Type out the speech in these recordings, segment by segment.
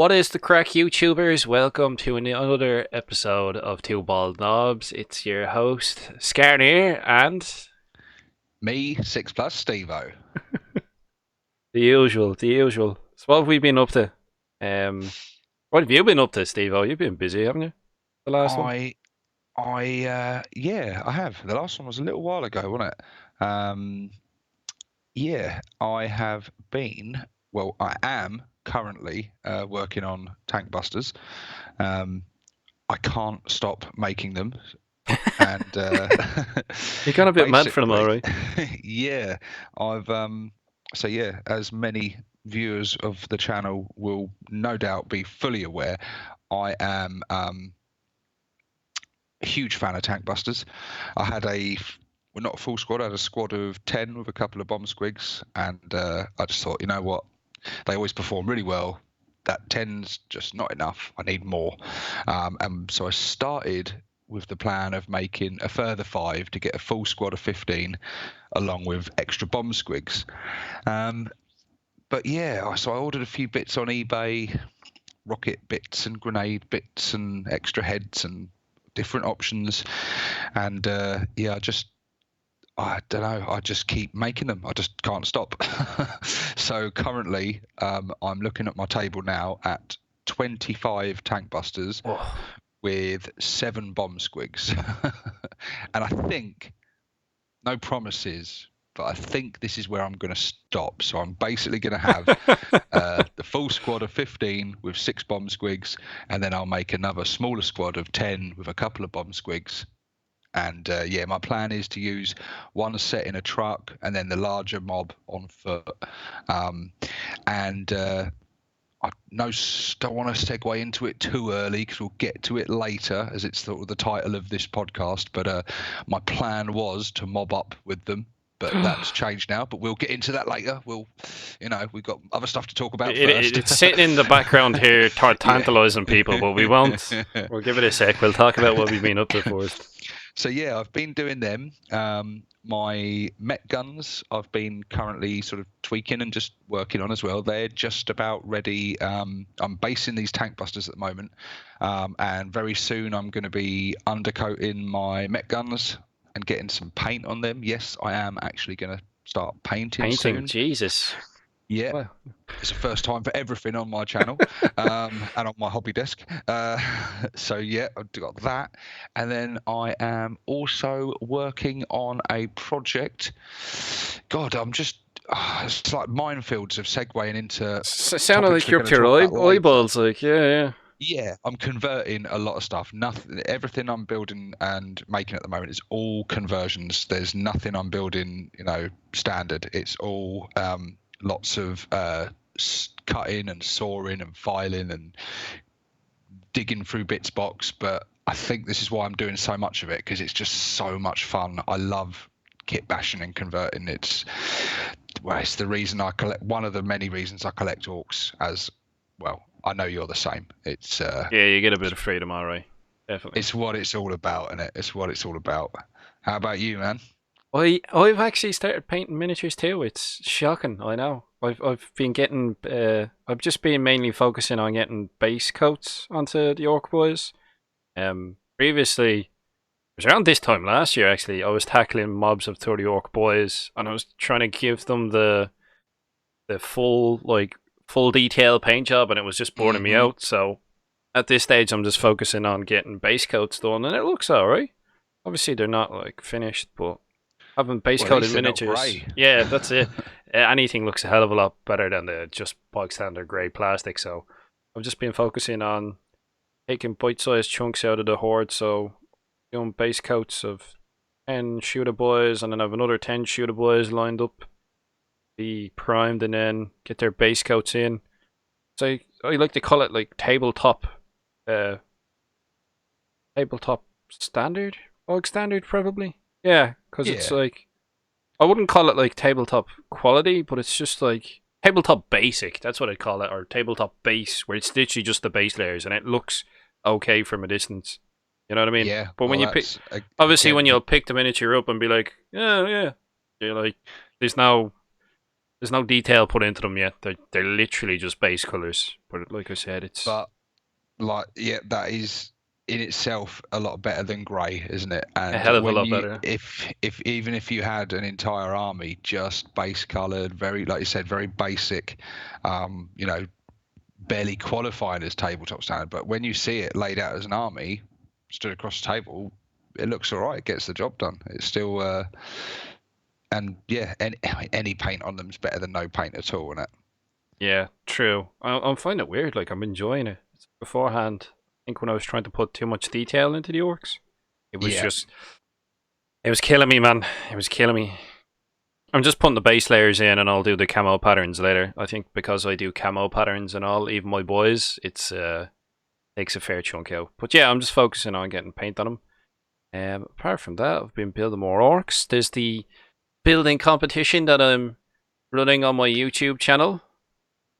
What is the crack, YouTubers? Welcome to another episode of Two Bald Knobs. It's your host, Scarnier, and Me, 6+ Steve-O. the usual. So what have we been up to? What have you been up to, Steve-O? You've been busy, haven't you? The last one? Yeah, I have. The last one was a little while ago, wasn't it? Yeah, I have been, well, I am currently working on tank busters. I can't stop making them. And You got a bit mad for them, basically, alright? yeah, so yeah, as many viewers of the channel will no doubt be fully aware, I am a huge fan of tank busters. I had well, not a full squad, I had a squad of 10 with a couple of bomb squigs, and I just thought, you know what, they always perform really well. That 10's just not enough. I need more. And so I started with the plan of making a further 5 to get a full squad of 15, along with extra bomb squigs. But yeah, so I ordered a few bits on eBay, rocket bits and grenade bits and extra heads and different options. And yeah, I don't know, I just keep making them. I just can't stop. So currently, I'm looking at my table now at 25 tank busters Oh, with 7 bomb squigs. And I think, no promises, but I think this is where I'm going to stop. So I'm basically going to have the full squad of 15 with 6 bomb squigs, and then I'll make another smaller squad of 10 with a couple of bomb squigs. And yeah, my plan is to use one set in a truck and then the larger mob on foot. And I don't want to segue into it too early because we'll get to it later, as it's the title of this podcast. But my plan was to mob up with them, but that's changed now. But we'll get into that later. We've got other stuff to talk about first. it's sitting in the background here, Yeah. tantalising people, but we won't. We'll give it a sec. We'll talk about what we've been up to first. So yeah, I've been doing them. My Met guns I've been currently sort of tweaking and just working on as well. They're just about ready. I'm basing these tank busters at the moment, and very soon I'm going to be undercoating my Met guns and getting some paint on them. Yes, I am actually going to start painting Painting, soon. Jesus. Yeah, Well, it's the first time for everything on my channel, and on my hobby desk. So yeah, I've got that, and then I am also working on a project. God, it's like minefields of segueing into sounded topics like we're you're up going to to talk about your later. eyeballs, like, yeah. Yeah, I'm converting a lot of stuff. Nothing, everything I'm building and making at the moment is all conversions. There's nothing I'm building, standard. It's all lots of cutting and sawing and filing and digging through bits box. But I think this is why I'm doing so much of it, because it's just so much fun. I love kit bashing and converting. It's the reason I collect. One of the many reasons I collect orcs. As well, I know you're the same. Yeah, you get a bit of freedom, alright. Definitely. It's what it's all about, isn't it? It's what it's all about. How about you, man? I've actually started painting miniatures too. It's shocking, I know. I've been getting I've just been mainly focusing on getting base coats onto the Orc boys. Previously, it was around this time last year actually, I was tackling mobs of 30 Orc boys and I was trying to give them the full detail paint job, and it was just burning me Hmm. out. So at this stage I'm just focusing on getting base coats done, and it looks alright. Obviously they're not like finished, but having base Well, at coated least they're not miniatures, grey. yeah, that's it. Anything looks a hell of a lot better than the just bog standard grey plastic. So I've just been focusing on taking bite-sized chunks out of the horde. So doing base coats of 10 shooter boys, and then I have another 10 shooter boys lined up, be primed, and then get their base coats in. So I like to call it like uh, tabletop standard, bog standard probably. Yeah, because it's Yeah. like, I wouldn't call it like tabletop quality, but it's just like tabletop basic. That's what I'd call it, or tabletop base, where it's literally just the base layers and it looks okay from a distance. You know what I mean? Yeah. But when Well, you pick, that's obviously, when again. you'll pick the miniature up and be like, yeah, yeah, you're like, there's no there's no detail put into them yet. They're literally just base colors. But like I said, it's But like, yeah, that is in itself a lot better than grey, isn't it? a And hell of a when lot you, better. if even if you had an entire army just base coloured, very, like you said, very basic, you know, barely qualifying as tabletop standard, but when you see it laid out as an army stood across the table, it looks all right. It gets the job done. It's still, and yeah, any paint on them is better than no paint at all, isn't it? Yeah, true. I'm finding it weird. Like I'm enjoying it. Beforehand, I think when I was trying to put too much detail into the orcs, it was Yeah, just it was killing me, man. It was killing me. I'm just putting the base layers in, and I'll do the camo patterns later. I think because I do camo patterns and all, even my boys, it's takes a fair chunk out. But yeah, I'm just focusing on getting paint on them. Apart from that, I've been building more orcs. There's the building competition that I'm running on my YouTube channel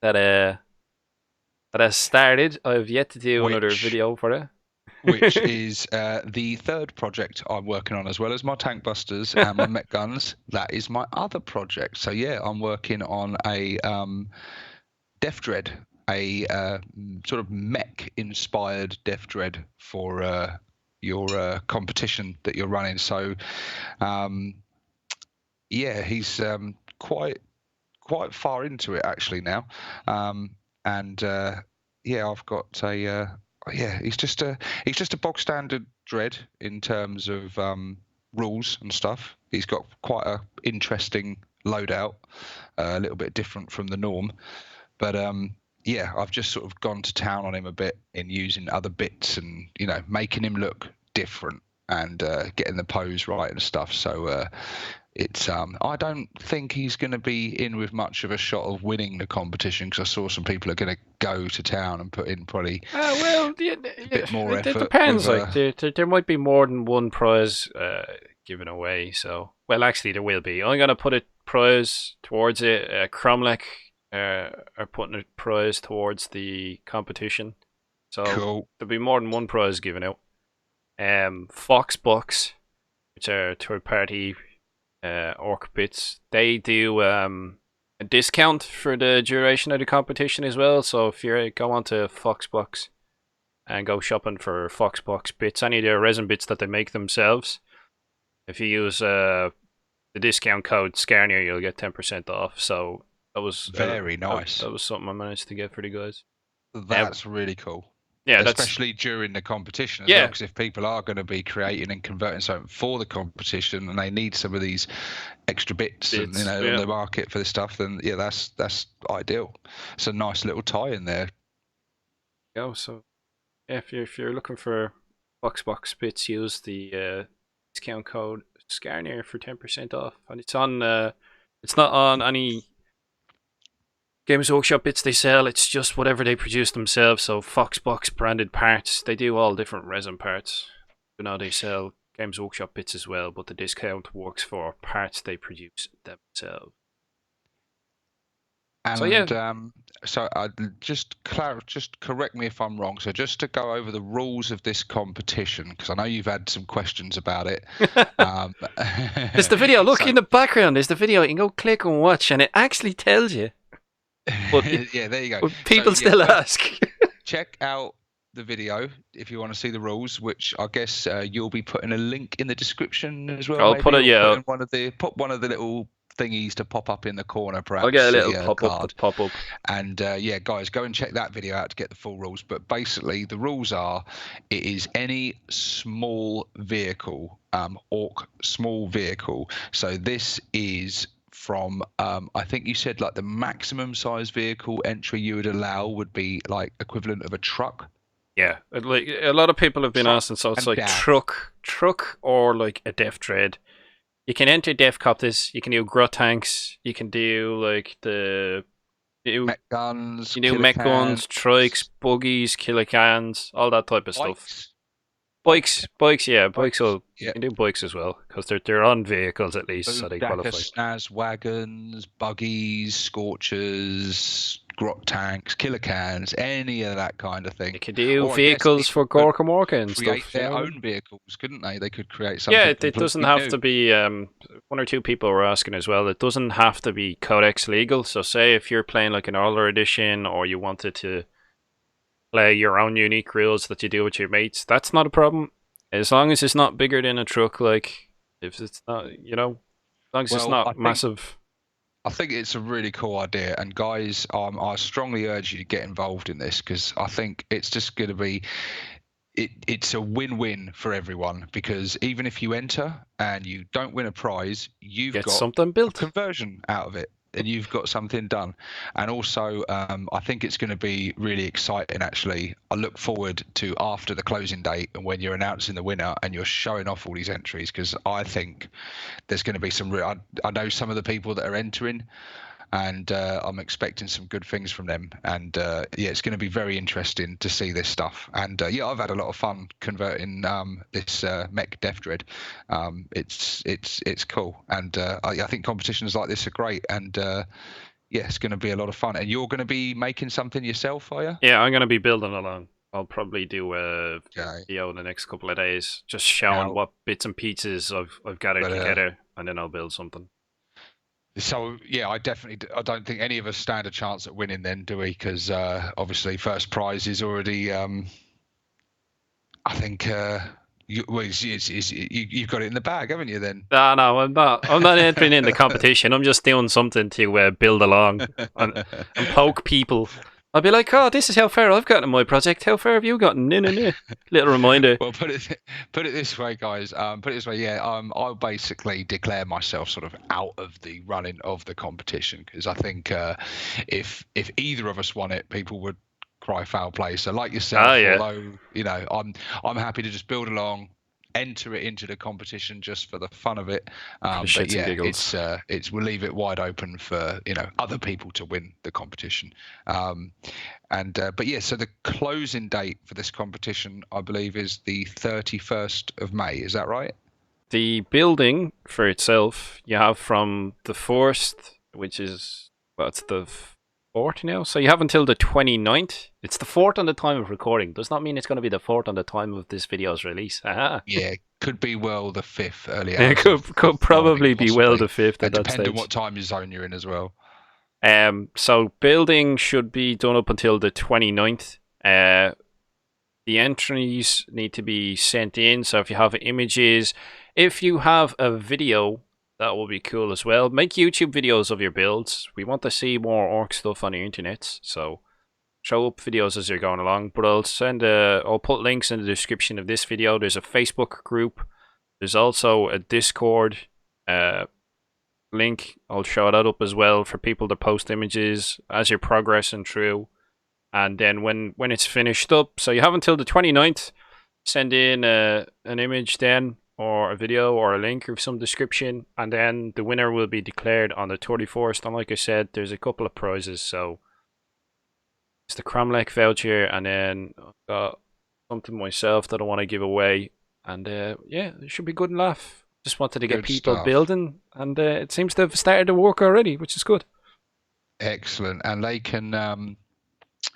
that that has started. I've yet to do another which video for it. which is the third project I'm working on, as well as my tank busters and my mech guns. That is my other project. So yeah, I'm working on a Death Dread, a sort of mech inspired Death Dread for your competition that you're running. So um, yeah, he's quite far into it actually now, and yeah, I've got a yeah, he's just a bog standard dread in terms of rules and stuff. He's got quite a interesting loadout, a little bit different from the norm, but yeah, I've just sort of gone to town on him a bit in using other bits and, you know, making him look different and getting the pose right and stuff. So it's I don't think he's going to be in with much of a shot of winning the competition, because I saw some people are going to go to town and put in probably Well, yeah, a bit more it effort depends. with Like there might be more than one prize given away. So, well, actually, there will be. I'm gonna put a prize towards it. Cromlech are putting a prize towards the competition. So cool. there'll be more than one prize given out. Foxbox, which are third party orc bits, they do a discount for the duration of the competition as well. So if you go onto Foxbox and go shopping for Foxbox bits, any of their resin bits that they make themselves, if you use the discount code Scarnier, you'll get 10% off. So that was Very nice. that was something I managed to get for the guys. That's really cool. Yeah, that's Especially during the competition as well, yeah. because if people are going to be creating and converting something for the competition and they need some of these extra bits and, you know, on the market for this stuff, then yeah, that's ideal. It's a nice little tie in there. Go. So yeah, if you're looking for Foxbox bits, use the discount code Scarnier for 10% off, and it's on. It's not on any Games Workshop bits they sell. It's just whatever they produce themselves. So Foxbox branded parts. They do all different resin parts. You know, they sell Games Workshop bits as well, but the discount works for parts they produce themselves. And so yeah, so just correct me if I'm wrong. So just to go over the rules of this competition, because I know you've had some questions about it. there's the video. Look in the background. There's the video. You can go click and watch, and it actually tells you. But yeah, there you go. But people still ask. Check out the video if you want to see the rules, which I guess you'll be putting a link in the description as well. I'll put it. Yeah, put one of the little thingies to pop up in the corner, perhaps. I'll get a little pop up. And yeah, guys, go and check that video out to get the full rules. But basically, the rules are: it is any small vehicle, orc small vehicle. So this is from I think you said like the maximum size vehicle entry you would allow would be like equivalent of a truck. Yeah, like a lot of people have been asking, so it's like truck or like a Death Dread. You can enter Death Copters, you can do Grot Tanks, you can do like mech guns, you do mech guns, trikes, buggies, killicans, all that type of stuff. Bikes, yeah, bikes. You can do bikes as well because they're on vehicles at least, so they qualify. Snaz wagons, buggies, scorchers, grot tanks, killer cans, any of that kind of thing. They could do Or I guess vehicles for Gork and Morka and create stuff. their own vehicles, couldn't they? They could create Yeah, something it doesn't completely have new. to be. One or two people were asking as well. It doesn't have to be Codex legal. So, say if you're playing like an older edition, or you wanted to play your own unique rules that you do with your mates, that's not a problem. As long as it's not bigger than a truck, like if it's not, as long as it's Well, not massive. I think it's a really cool idea, and guys, I strongly urge you to get involved in this because I think it's just going to be. It's a win-win for everyone because even if you enter and you don't win a prize, you've Get got something a built. conversion out of it and you've got something done. And also, I think it's going to be really exciting, actually. I look forward to after the closing date and when you're announcing the winner and you're showing off all these entries because I think there's going to be some real. I know some of the people that are entering. And I'm expecting some good things from them. And yeah, it's going to be very interesting to see this stuff. And yeah, I've had a lot of fun converting this mech Death Dread. It's cool, and I think competitions like this are great. And yeah, it's going to be a lot of fun. And you're going to be making something yourself, are you? Yeah, I'm gonna be building along. I'll probably do a video in the next couple of days, just showing what bits and pieces I've gathered together, and then I'll build something. So yeah, I don't think any of us stand a chance at winning then, do we? Because obviously first prize is already I think you've got it in the bag, haven't you? Then no, I'm not entering in the competition. I'm just doing something to build along and poke people. I'll be like, oh, this is how far I've gotten in my project. How far have you gotten? No. Little reminder. Well, put it this way, guys. Put it this way, yeah. I'll basically declare myself sort of out of the running of the competition because I think if either of us won it, people would cry foul play. So, like yourself, although I'm happy to just build along, enter it into the competition just for the fun of it. But yeah, we'll leave it wide open for other people to win the competition. But yeah, so the closing date for this competition, I believe, is the 31st of May. Is that right? The building for itself, you have from the 1st, which is it's the 4th now. So you have until the 29th. It's the 4th on the time of recording. Does not mean it's going to be the 4th on the time of this video's release. Yeah, could be well the 5th early. It could probably be well the 5th at that stage. Depending on what time zone you're in as well. So building should be done up until the 29th. The entries need to be sent in. So if you have images, if you have a video, that will be cool as well. Make YouTube videos of your builds. We want to see more Orc stuff on the internet. So show up videos as you're going along. But I'll put links in the description of this video. There's a Facebook group. There's also a Discord link. I'll show that up as well for people to post images as you're progressing through. And then when it's finished up, so you have until the 29th, send in an image then, or a video, or a link, or some description, and then the winner will be declared on the 31st. And like I said, there's a couple of prizes, so it's the Cromlech voucher, and then I've got something myself that I want to give away, and yeah, it should be good and laugh. Just wanted to get people building, and it seems to have started to work already, which is good. Excellent. And they can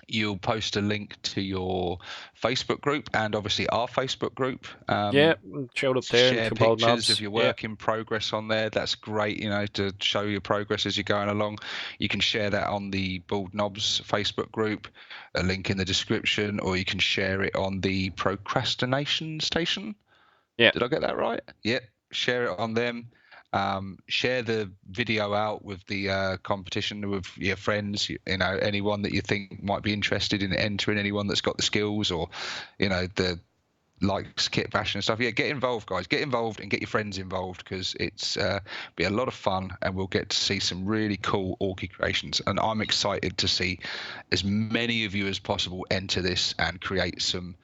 you'll post a link to your Facebook group and obviously our Facebook group. Yeah, showed up there. Share pictures of your work in progress on there. That's great, to show your progress as you're going along. You can share that on the Bald Knobs Facebook group, a link in the description, or you can share it on the Procrastination Station. Yeah. Did I get that right? Yeah. Share it on them. Share the video out with the competition with your friends, anyone that you think might be interested in entering, anyone that's got the skills or, the likes kit fashion and stuff. Yeah, get involved, guys. Get involved and get your friends involved because it's be a lot of fun and we'll get to see some really cool Orky creations. And I'm excited to see as many of you as possible enter this and create some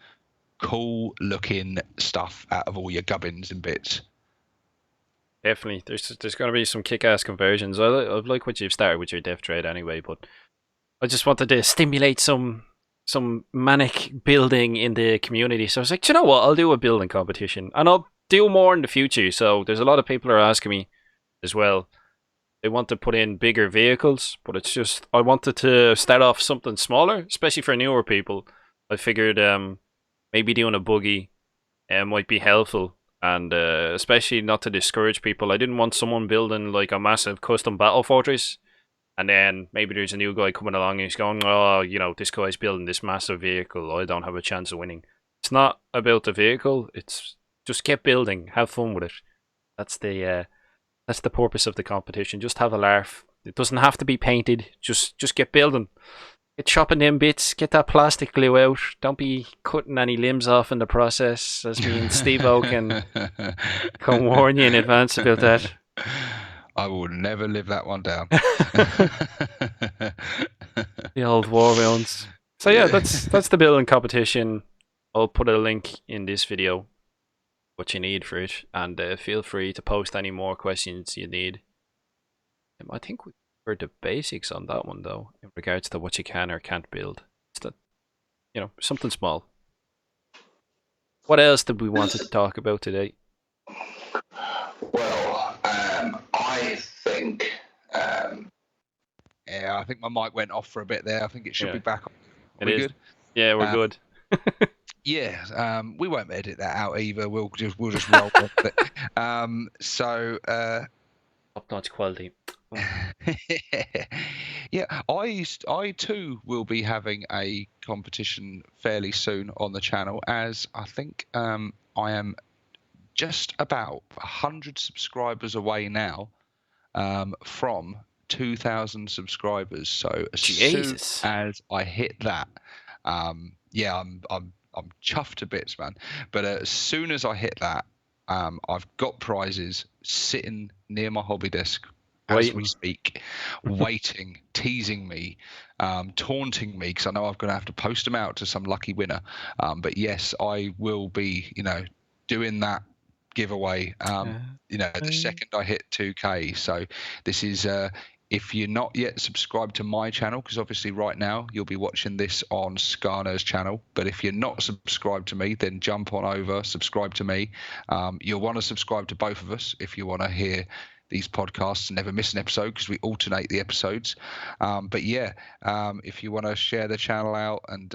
cool looking stuff out of all your gubbins and bits. Definitely, there's going to be some kick-ass conversions. I like what you've started with your Death Trade anyway, but I just wanted to stimulate some manic building in the community. So I was like, do you know what? I'll do a building competition, and I'll do more in the future. So there's a lot of people who are asking me as well. they want to put in bigger vehicles, but it's just I wanted to start off something smaller, especially for newer people. I figured maybe doing a buggy might be helpful, and especially not to discourage people. I didn't want someone building like a massive custom battle fortress, and then maybe there's a new guy coming along and he's going, oh, you know, this guy's building this massive vehicle. I don't have a chance of winning. It's not about the vehicle. It's just get building, have fun with it. That's the purpose of the competition. Just have a laugh. It doesn't have to be painted. Just get building. Get chopping them bits. Get that plastic glue out. Don't be cutting any limbs off in the process, as me and Steve-O can warn you in advance about that. I will never live that one down. The old war wounds. So yeah, that's the building competition. I'll put a link in this video, what you need for it, and feel free to post any more questions you need. I think we covered the basics on that one though, in regards to what you can or can't build. It's that, you know, something small. What else did we want to talk about today? Well, I think. Yeah, I think my mic went off for a bit there. I think it should be back on. Are we good? Yeah, we're good. Yeah, we won't edit that out either. We'll just roll with it. So Top-notch quality. Yeah, I too will be having a competition fairly soon on the channel, as I think I am just about 100 subscribers away now from 2,000 subscribers. So as soon as I hit that, yeah, I'm chuffed to bits, man. But as soon as I hit that, I've got prizes sitting near my hobby desk as we speak, waiting, teasing me, taunting me, because I know I'm going to have to post them out to some lucky winner. But yes, I will be, you know, doing that giveaway, you know, the second I hit 2K. So this is if you're not yet subscribed to my channel, because obviously right now you'll be watching this on Skarner's channel, but if you're not subscribed to me, then jump on over, subscribe to me. You'll want to subscribe to both of us if you want to hear these podcasts and never miss an episode, because we alternate the episodes. But yeah, if you want to share the channel out and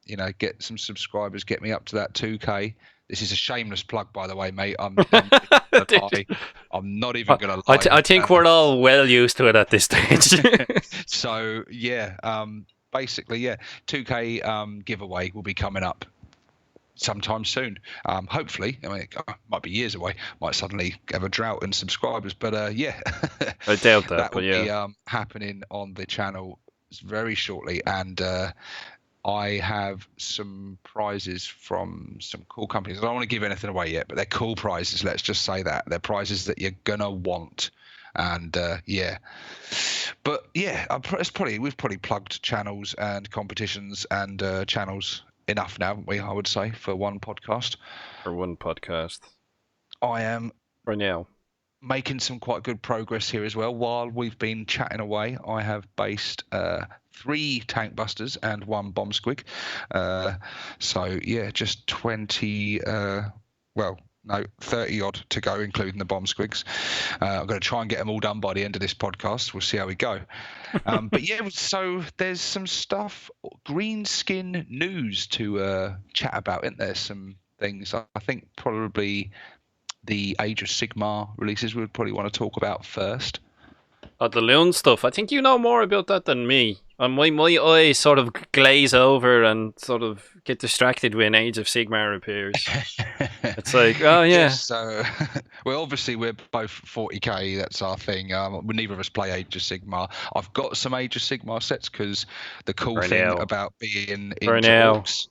you know, get some subscribers, get me up to that 2K. This is a shameless plug, by the way, mate. I'm not even going to lie. I think we're all well used to it at this stage. So yeah, basically, yeah, 2K giveaway will be coming up sometime soon. Hopefully, I mean, it might be years away. Might suddenly have a drought in subscribers, but yeah, I doubt that. That will be happening on the channel very shortly, and I have some prizes from some cool companies. I don't want to give anything away yet, but they're cool prizes. Let's just say that they're prizes that you're gonna want. And yeah, but yeah, we've probably plugged channels and competitions and channels enough now, haven't we? I would say for one podcast. I am for now making some quite good progress here as well. While we've been chatting away, I have based 3 tank busters and 1 bomb squig. So yeah, just 20. Well, no, 30 odd to go, including the bomb squigs. I'm going to try and get them all done by the end of this podcast. We'll see how we go. But yeah, so there's some stuff, green skin news to chat about, isn't there? Some things I think probably the Age of Sigmar releases we would probably want to talk about first. The Loon stuff. I think you know more about that than me. My eyes sort of glaze over and sort of get distracted when Age of Sigmar appears. It's like, oh yeah. Yes, so, well, obviously we're both 40k. That's our thing. Neither of us play Age of Sigmar. I've got some Age of Sigmar sets because the cool thing about being into Orks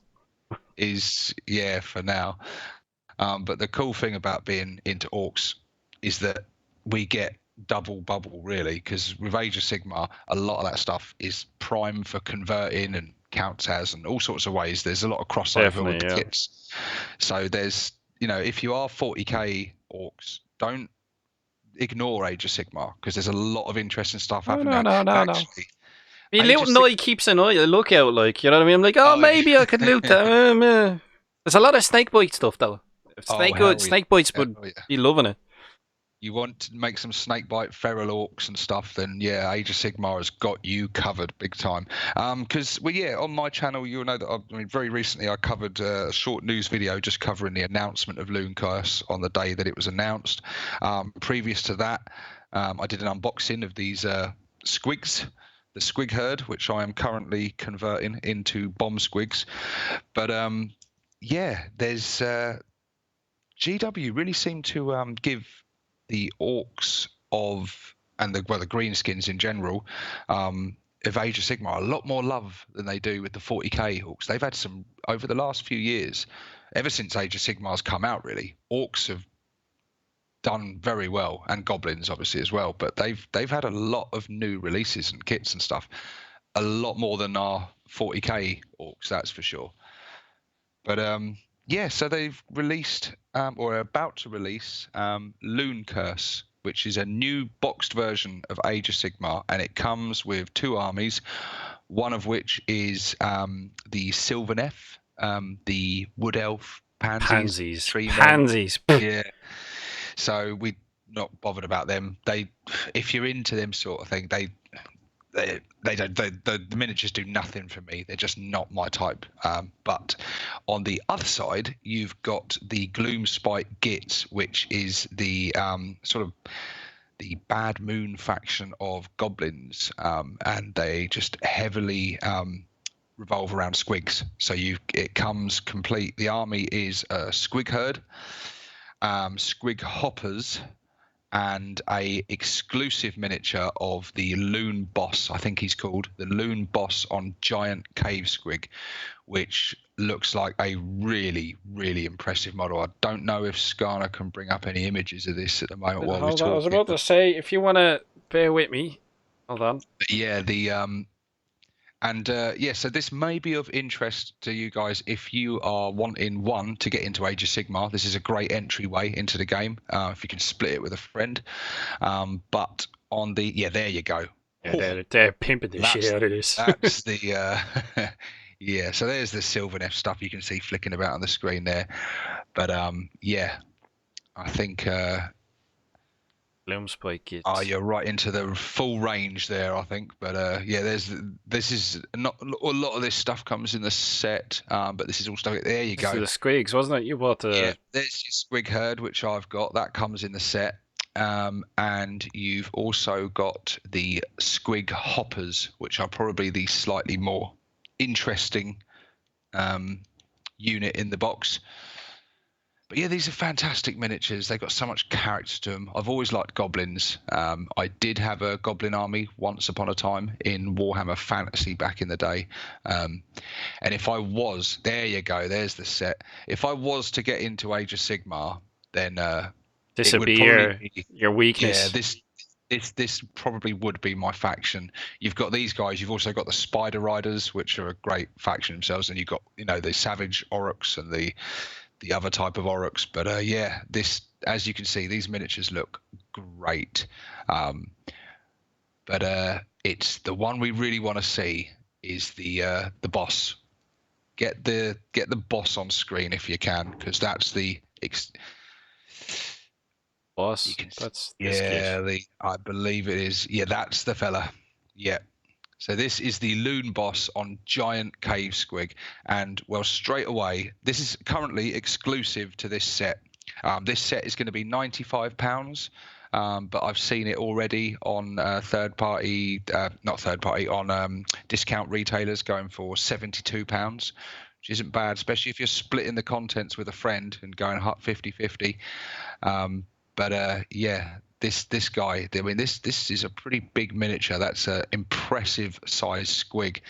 is, yeah, for now. But the cool thing about being into Orks is that we get double bubble, really, because with Age of Sigmar, a lot of that stuff is prime for converting and counts as and all sorts of ways. There's a lot of crossover with the kits. So there's, you know, if you are 40k Orks, don't ignore Age of Sigmar, because there's a lot of interesting stuff happening. No. He keeps an eye, a lookout, like, you know what I mean? I'm like, maybe I could loot that. There's a lot of snakebite stuff though. Snake bites would be loving it. you want to make some snakebite feral orcs and stuff, then yeah, Age of Sigmar has got you covered big time. Because on my channel you'll know that very recently I covered a short news video just covering the announcement of Looncurse on the day that it was announced. Previous to that, I did an unboxing of these squigs, the squig herd, which I am currently converting into bomb squigs. But there's GW really seem to give the orcs and the greenskins in general of Age of Sigmar a lot more love than they do with the 40k orcs. They've had some over the last few years, ever since Age of Sigmar's come out. Really, orcs have done very well, and goblins obviously as well. But they've had a lot of new releases and kits and stuff, a lot more than our 40k orcs, that's for sure. But so they've released or are about to release Looncurse, which is a new boxed version of Age of Sigmar, and it comes with 2 armies, one of which is the Sylvaneth, the Wood Elf, Pansies. Pansies. Yeah. So we're not bothered about them. If you're into them sort of thing, the miniatures do nothing for me. They're just not my type. But on the other side, you've got the Gloomspite Git, which is the sort of the Bad Moon faction of goblins, and they just heavily revolve around squigs. So it comes complete. The army is a squig herd, squig hoppers, and a exclusive miniature of the Loon Boss, I think he's called, the Loon Boss on Giant Cave Squig, which looks like a really, really impressive model. I don't know if Skarner can bring up any images of this at the moment while we're talking. I was about to say, if you want to bear with me, hold on. Yeah, so this may be of interest to you guys if you are wanting to get into Age of Sigmar. This is a great entryway into the game if you can split it with a friend. But on the there you go. Yeah, they're pimping the shit out of this. That's the so there's the Sylvaneth stuff you can see flicking about on the screen there. But I think Gloomspite Git. Oh, you're right into the full range there, I think. But this is not a lot of this stuff comes in the set, but this is all stuff. There you go. This is the squigs, wasn't it? You bought the. Yeah, there's your squig herd, which I've got. That comes in the set. And you've also got the squig hoppers, which are probably the slightly more interesting unit in the box. But yeah, these are fantastic miniatures. They've got so much character to them. I've always liked goblins. I did have a goblin army once upon a time in Warhammer Fantasy back in the day. And if I was, there you go, there's the set. If I was to get into Age of Sigmar, then this would be your weakness. Yeah, this probably would be my faction. You've got these guys. You've also got the Spider Riders, which are a great faction themselves, and you've got the Savage Orks and the other type of Orks. But this, as you can see, these miniatures look great. But it's the one we really want to see is the boss. Get the boss on screen if you can, because that's the boss. That's I believe it is. Yeah, that's the fella. Yeah. So this is the Loon Boss on Giant Cave Squig, and well, straight away, this is currently exclusive to this set. This set is going to be £95, but I've seen it already on on discount retailers going for £72, which isn't bad, especially if you're splitting the contents with a friend and going 50-50. This guy, I mean, this is a pretty big miniature. That's an impressive size squig.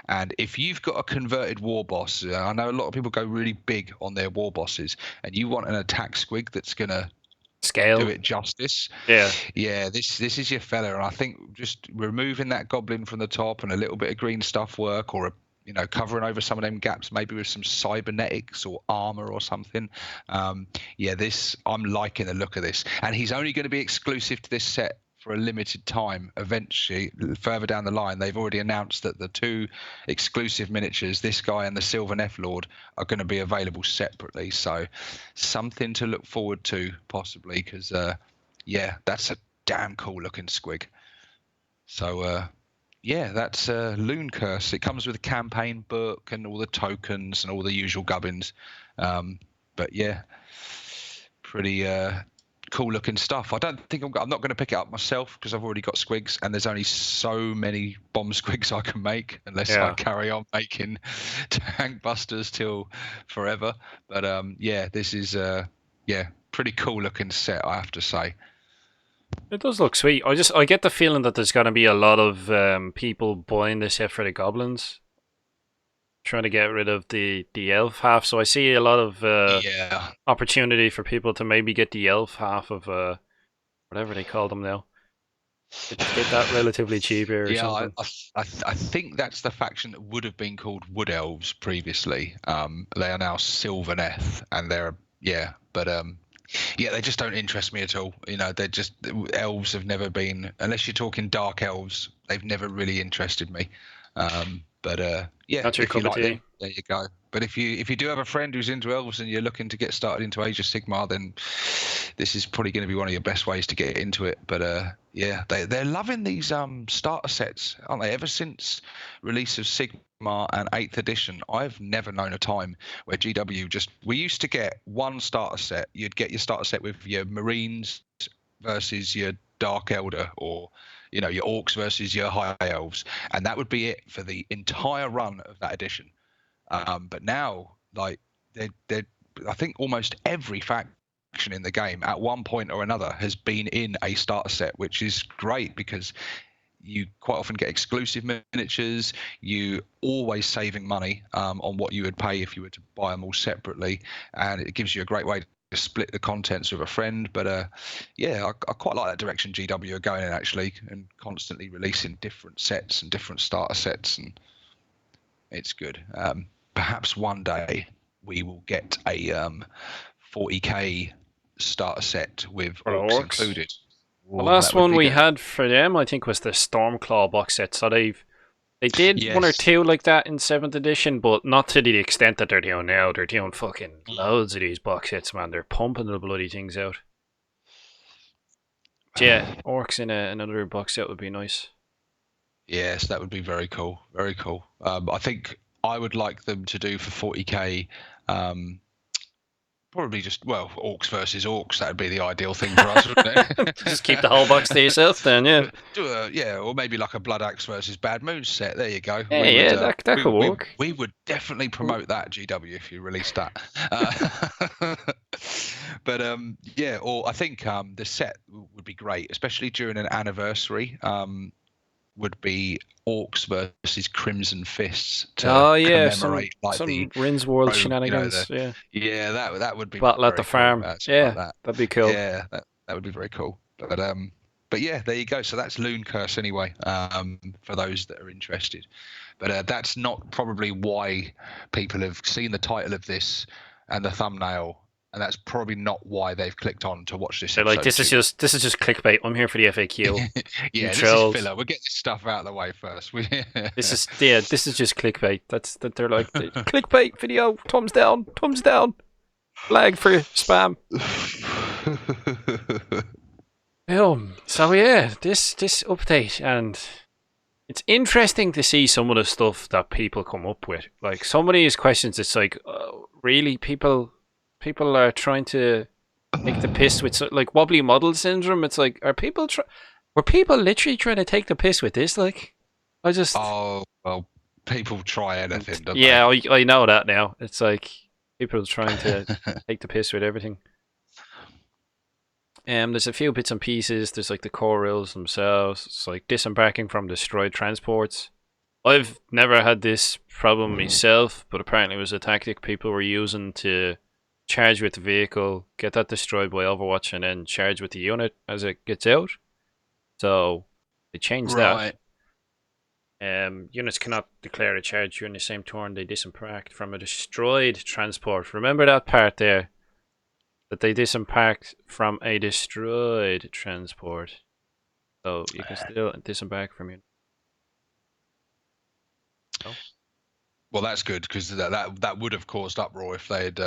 And if you've got a converted war boss, I know a lot of people go really big on their war bosses, and you want an attack squig that's going to scale, do it justice. Yeah, this is your fella. And I think just removing that goblin from the top and a little bit of green stuff work, or covering over some of them gaps, maybe with some cybernetics or armor or something. I'm liking the look of this. And he's only going to be exclusive to this set for a limited time. Eventually, further down the line, they've already announced that the 2 exclusive miniatures, this guy and the Sylvaneth Lord, are going to be available separately. So something to look forward to, possibly, because yeah, that's a damn cool looking squig. So yeah, that's Looncurse. It comes with a campaign book and all the tokens and all the usual gubbins. But yeah, pretty cool looking stuff. I don't think I'm not going to pick it up myself because I've already got squigs, and there's only so many bomb squigs I can make unless I carry on making tank busters till forever. But yeah, this is pretty cool looking set, I have to say. It does look sweet. I get the feeling that there's going to be a lot of people buying this set for the goblins, trying to get rid of the elf half. So I see a lot of opportunity for people to maybe get the elf half of whatever they call them now. Get that relatively cheaper or something. I think that's the faction that would have been called Wood Elves previously. They are now Sylvaneth, and they're they just don't interest me at all. You know, they're just elves have never been, unless you're talking dark elves, they've never really interested me. That's your if you cup of like tea. them, there you go. But if you do have a friend who's into elves and you're looking to get started into Age of Sigmar, then this is probably going to be one of your best ways to get into it. But they're loving these starter sets, aren't they? Ever since release of Sigmar and 8th edition, I've never known a time where GW we used to get one starter set. You'd get your starter set with your Marines versus your Dark Elder, or your Orcs versus your High Elves, and that would be it for the entire run of that edition. But now, like, I think almost every faction in the game at one point or another has been in a starter set, which is great because you quite often get exclusive miniatures. You always saving money on what you would pay if you were to buy them all separately, and it gives you a great way to split the contents with a friend. But I quite like that direction GW are going in, actually, and constantly releasing different sets and different starter sets, and it's good. Perhaps one day we will get a 40k starter set with orcs included. The last one we had for them, I think, was the Stormclaw box set. So they did one or two like that in 7th edition, but not to the extent that they're doing now. They're doing fucking loads of these box sets, man. They're pumping the bloody things out. Yeah, orcs in another box set would be nice. Yes, that would be very cool. Very cool. I think I would like them to do for 40k. Probably just, orcs versus orcs. That would be the ideal thing for us, wouldn't it? Just keep the whole box to yourself, then, yeah. Or maybe like a Blood Axe versus Bad Moon set. There you go. That could work. We would definitely promote that, GW, if you released that. But or I think the set would be great, especially during an anniversary. Would be Orcs versus Crimson Fists to commemorate some Rin's World shenanigans. That would be battle at the farm. Cool, that'd be cool. Yeah, that would be very cool. But yeah, there you go. So that's Looncurse anyway. For those that are interested, but that's not probably why people have seen the title of this and the thumbnail. And that's probably not why they've clicked on to watch this. They're like, this is just clickbait. I'm here for the FAQ. This is filler. We'll get this stuff out of the way first. This is just clickbait. They're like, clickbait video. Thumbs down. Flag for spam. So yeah, this update, and it's interesting to see some of the stuff that people come up with. Like some of these questions, it's like, really, people are trying to take the piss with like wobbly model syndrome. It's like, were people literally trying to take the piss with this? Like, people try anything, don't they? I know that now. It's like people are trying to take the piss with everything. There's a few bits and pieces. There's like the core rules themselves. It's like disembarking from destroyed transports. I've never had this problem myself, but apparently it was a tactic people were using to charge with the vehicle, get that destroyed by Overwatch, and then charge with the unit as it gets out. So they changed that. Units cannot declare a charge during the same turn they disembarked from a destroyed transport. Remember that part there? That they disembarked from a destroyed transport. So you can still disembark from it. Well, that's good, because that would have caused uproar if they had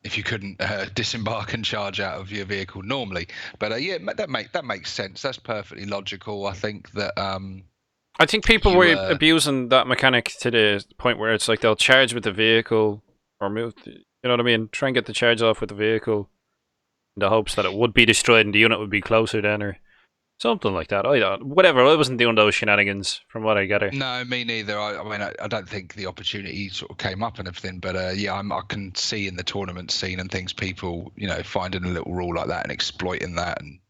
if you couldn't disembark and charge out of your vehicle normally. But yeah, that makes sense. That's perfectly logical. I think that I think people you were abusing that mechanic to the point where it's like they'll charge with the vehicle or move. You know what I mean? Try and get the charge off with the vehicle in the hopes that it would be destroyed and the unit would be closer then, or something like that. I don't. Whatever. I wasn't doing those shenanigans, from what I gather. No, me neither. I mean, I don't think the opportunity sort of came up and everything, but yeah, I can see in the tournament scene and things, people, finding a little rule like that and exploiting that, and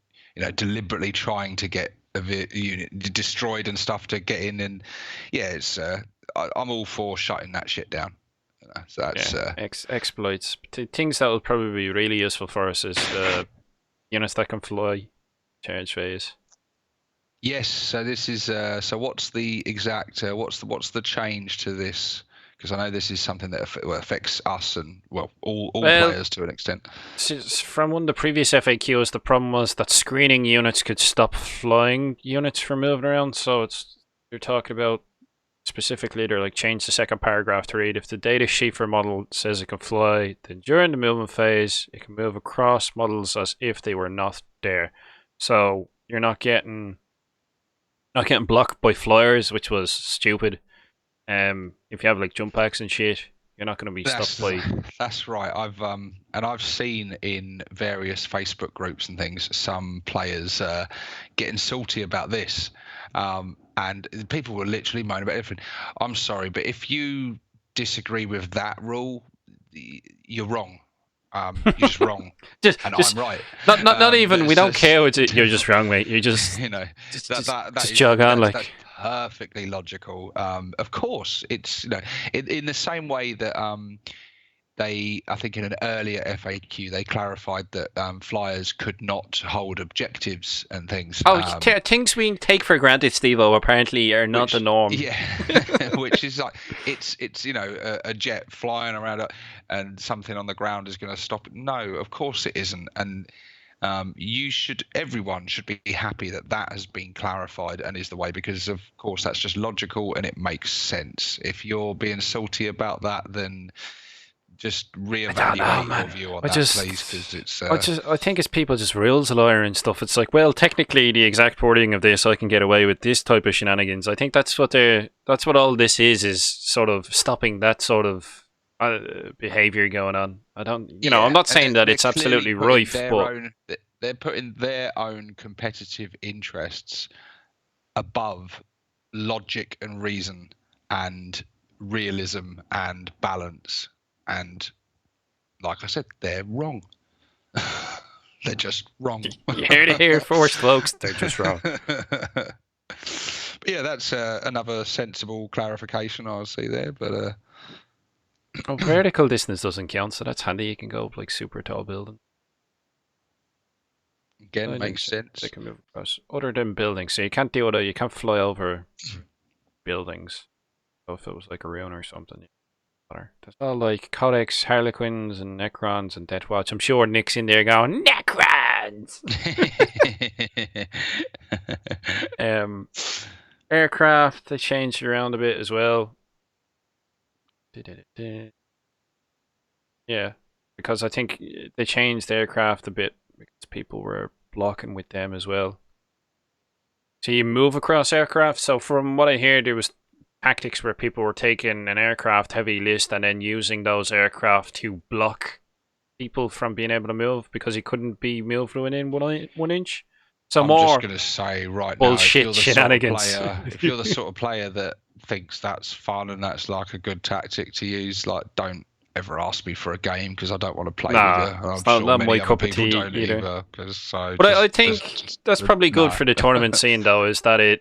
deliberately trying to get a unit destroyed and stuff to get in. And yeah, it's I'm all for shutting that shit down. So that's exploits. Things that will probably be really useful for us is the units that can fly, charge phase. Yes. So this is so. What's the exact? What's the change to this? Because I know this is something that affects us and all players to an extent. From one of the previous FAQs, the problem was that screening units could stop flying units from moving around. So you're talking about specifically, they're like change the second paragraph to read: if the data sheet for model says it can fly, then during the movement phase, it can move across models as if they were not there. So you're not getting blocked by flyers, which was stupid. If you have like jump packs and shit, you're not going to be stopped by. That's right. I've seen in various Facebook groups and things some players getting salty about this, and people were literally moaning about everything. I'm sorry, but if you disagree with that rule, you're wrong. You're just wrong, and I'm right. Not even. We don't care. You're just wrong, mate. You just just jog on like. That's perfectly logical. Of course, it's in the same way that I think in an earlier FAQ they clarified that flyers could not hold objectives and things. Things we take for granted, Steve-O, apparently are not the norm. Yeah, which is like it's a jet flying around and something on the ground is going to stop it. No, of course it isn't. And everyone should be happy that has been clarified and is the way, because of course that's just logical and it makes sense. If you're being salty about that, then just reevaluate your view on that, please, because it's. I think it's people just rules a lawyer and stuff. It's like, well, technically, the exact wording of this, I can get away with this type of shenanigans. I think that's what all this is sort of stopping that sort of behavior going on. I'm not saying that it's absolutely rife, but they're putting their own competitive interests above logic and reason and realism and balance. And like I said, they're wrong. They're just wrong. You heard it here first, folks. They're just wrong. But yeah, that's another sensible clarification I'll see there. But vertical distance doesn't count, so that's handy. You can go up like super tall building. Again, makes sense. They can move across other than buildings, so you can't do it. You can't fly over buildings. So if it was like a ruin or something. There's all like Codex, Harlequins, and Necrons, and Deathwatch. I'm sure Nick's in there going, Necrons! Aircraft, they changed around a bit as well. Yeah, because I think they changed the aircraft a bit because people were blocking with them as well. So you move across aircraft. So from what I hear, there was tactics where people were taking an aircraft heavy list and then using those aircraft to block people from being able to move because he couldn't be moved within 1 inch. So I'm just going to say right now, bullshit shenanigans. If you're the sort of player that thinks that's fun and that's like a good tactic to use, like, don't ever ask me for a game because I don't want to play with you. It's not my cup of tea either. But I think that's probably good for the tournament scene, though, is that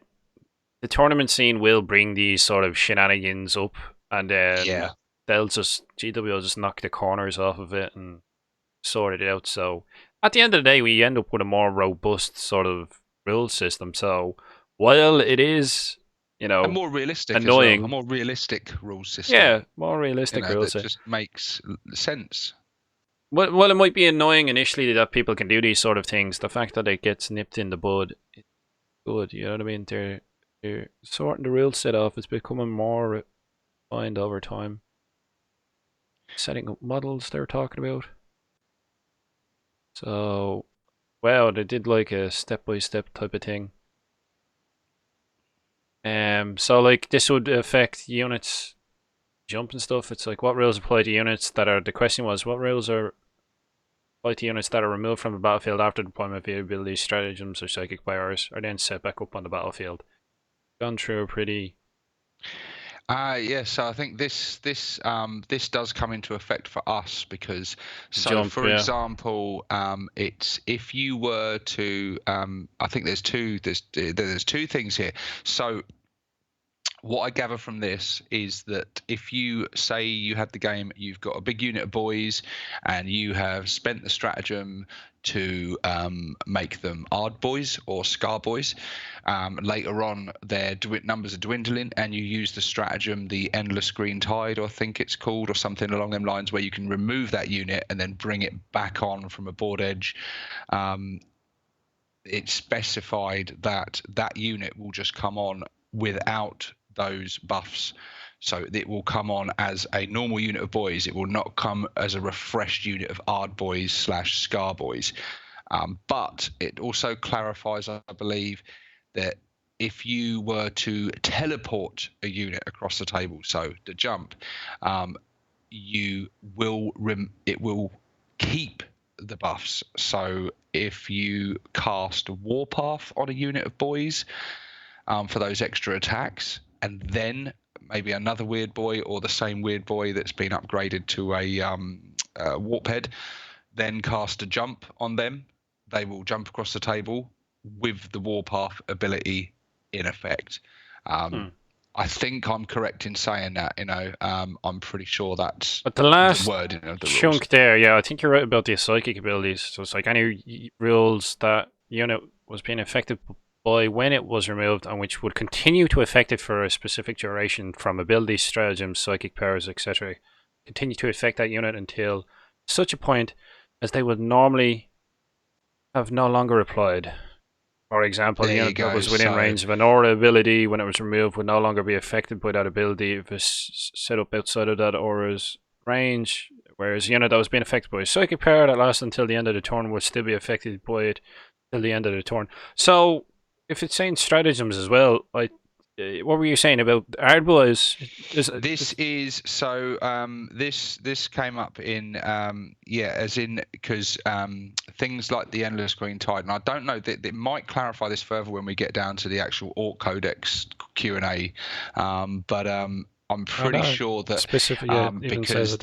the tournament scene will bring these sort of shenanigans up, and then GW will just knock the corners off of it and sort it out. So at the end of the day, we end up with a more robust sort of rule system. So while it is, a more realistic, annoying, a more realistic rule system. Yeah, more realistic rule system. That just makes sense. Well, it might be annoying initially that people can do these sort of things. The fact that it gets nipped in the bud, it's good. You know what I mean? They're sorting the rule set off. It's becoming more refined over time. Setting up models they were talking about. So, wow, they did like a step-by-step type of thing. So like this would affect units jump and stuff. It's like what rules apply to units that are. The question was what rules are apply to units that are removed from the battlefield after deployment via abilities, stratagems, or psychic powers, are then set back up on the battlefield. Gone through a pretty. Yeah, so I think this does come into effect for us because Jump, for yeah. example, it's if you were to I think there's two things here. So what I gather from this is that if you say you had the game, you've got a big unit of boys, and you have spent the stratagem to make them Ard boys or Scar boys. Later on, their numbers are dwindling, and you use the stratagem, the Endless Green Tide, I think it's called, or something along them lines, where you can remove that unit and then bring it back on from a board edge. It's specified that that unit will just come on without those buffs, so it will come on as a normal unit of boys. It will not come as a refreshed unit of Ard boys / Scar boys. But it also clarifies, I believe, that if you were to teleport a unit across the table, so the jump, it will keep the buffs. So if you cast Warpath on a unit of boys for those extra attacks, and then maybe another weird boy or the same weird boy that's been upgraded to a warp head, then cast a jump on them, they will jump across the table with the Warpath ability in effect. I think I'm correct in saying that. I'm pretty sure that's But the last the wording of the chunk rules. there, yeah, I think you're right about the psychic abilities. So it's like any rules that unit was being affected by when it was removed, and which would continue to affect it for a specific duration from abilities, stratagems, psychic powers, etc. Continue to affect that unit until such a point as they would normally have no longer applied. For example, a unit that was within range of an aura ability when it was removed would no longer be affected by that ability if it's set up outside of that aura's range, whereas a unit that was being affected by a psychic power that lasts until the end of the turn would still be affected by it till the end of the turn. So, if it's saying stratagems as well, what were you saying about Ardboys? This came up in as in because things like the Endless Green Tide, and I don't know that it might clarify this further when we get down to the actual Orc Codex Q&A, but I'm pretty sure that specific, because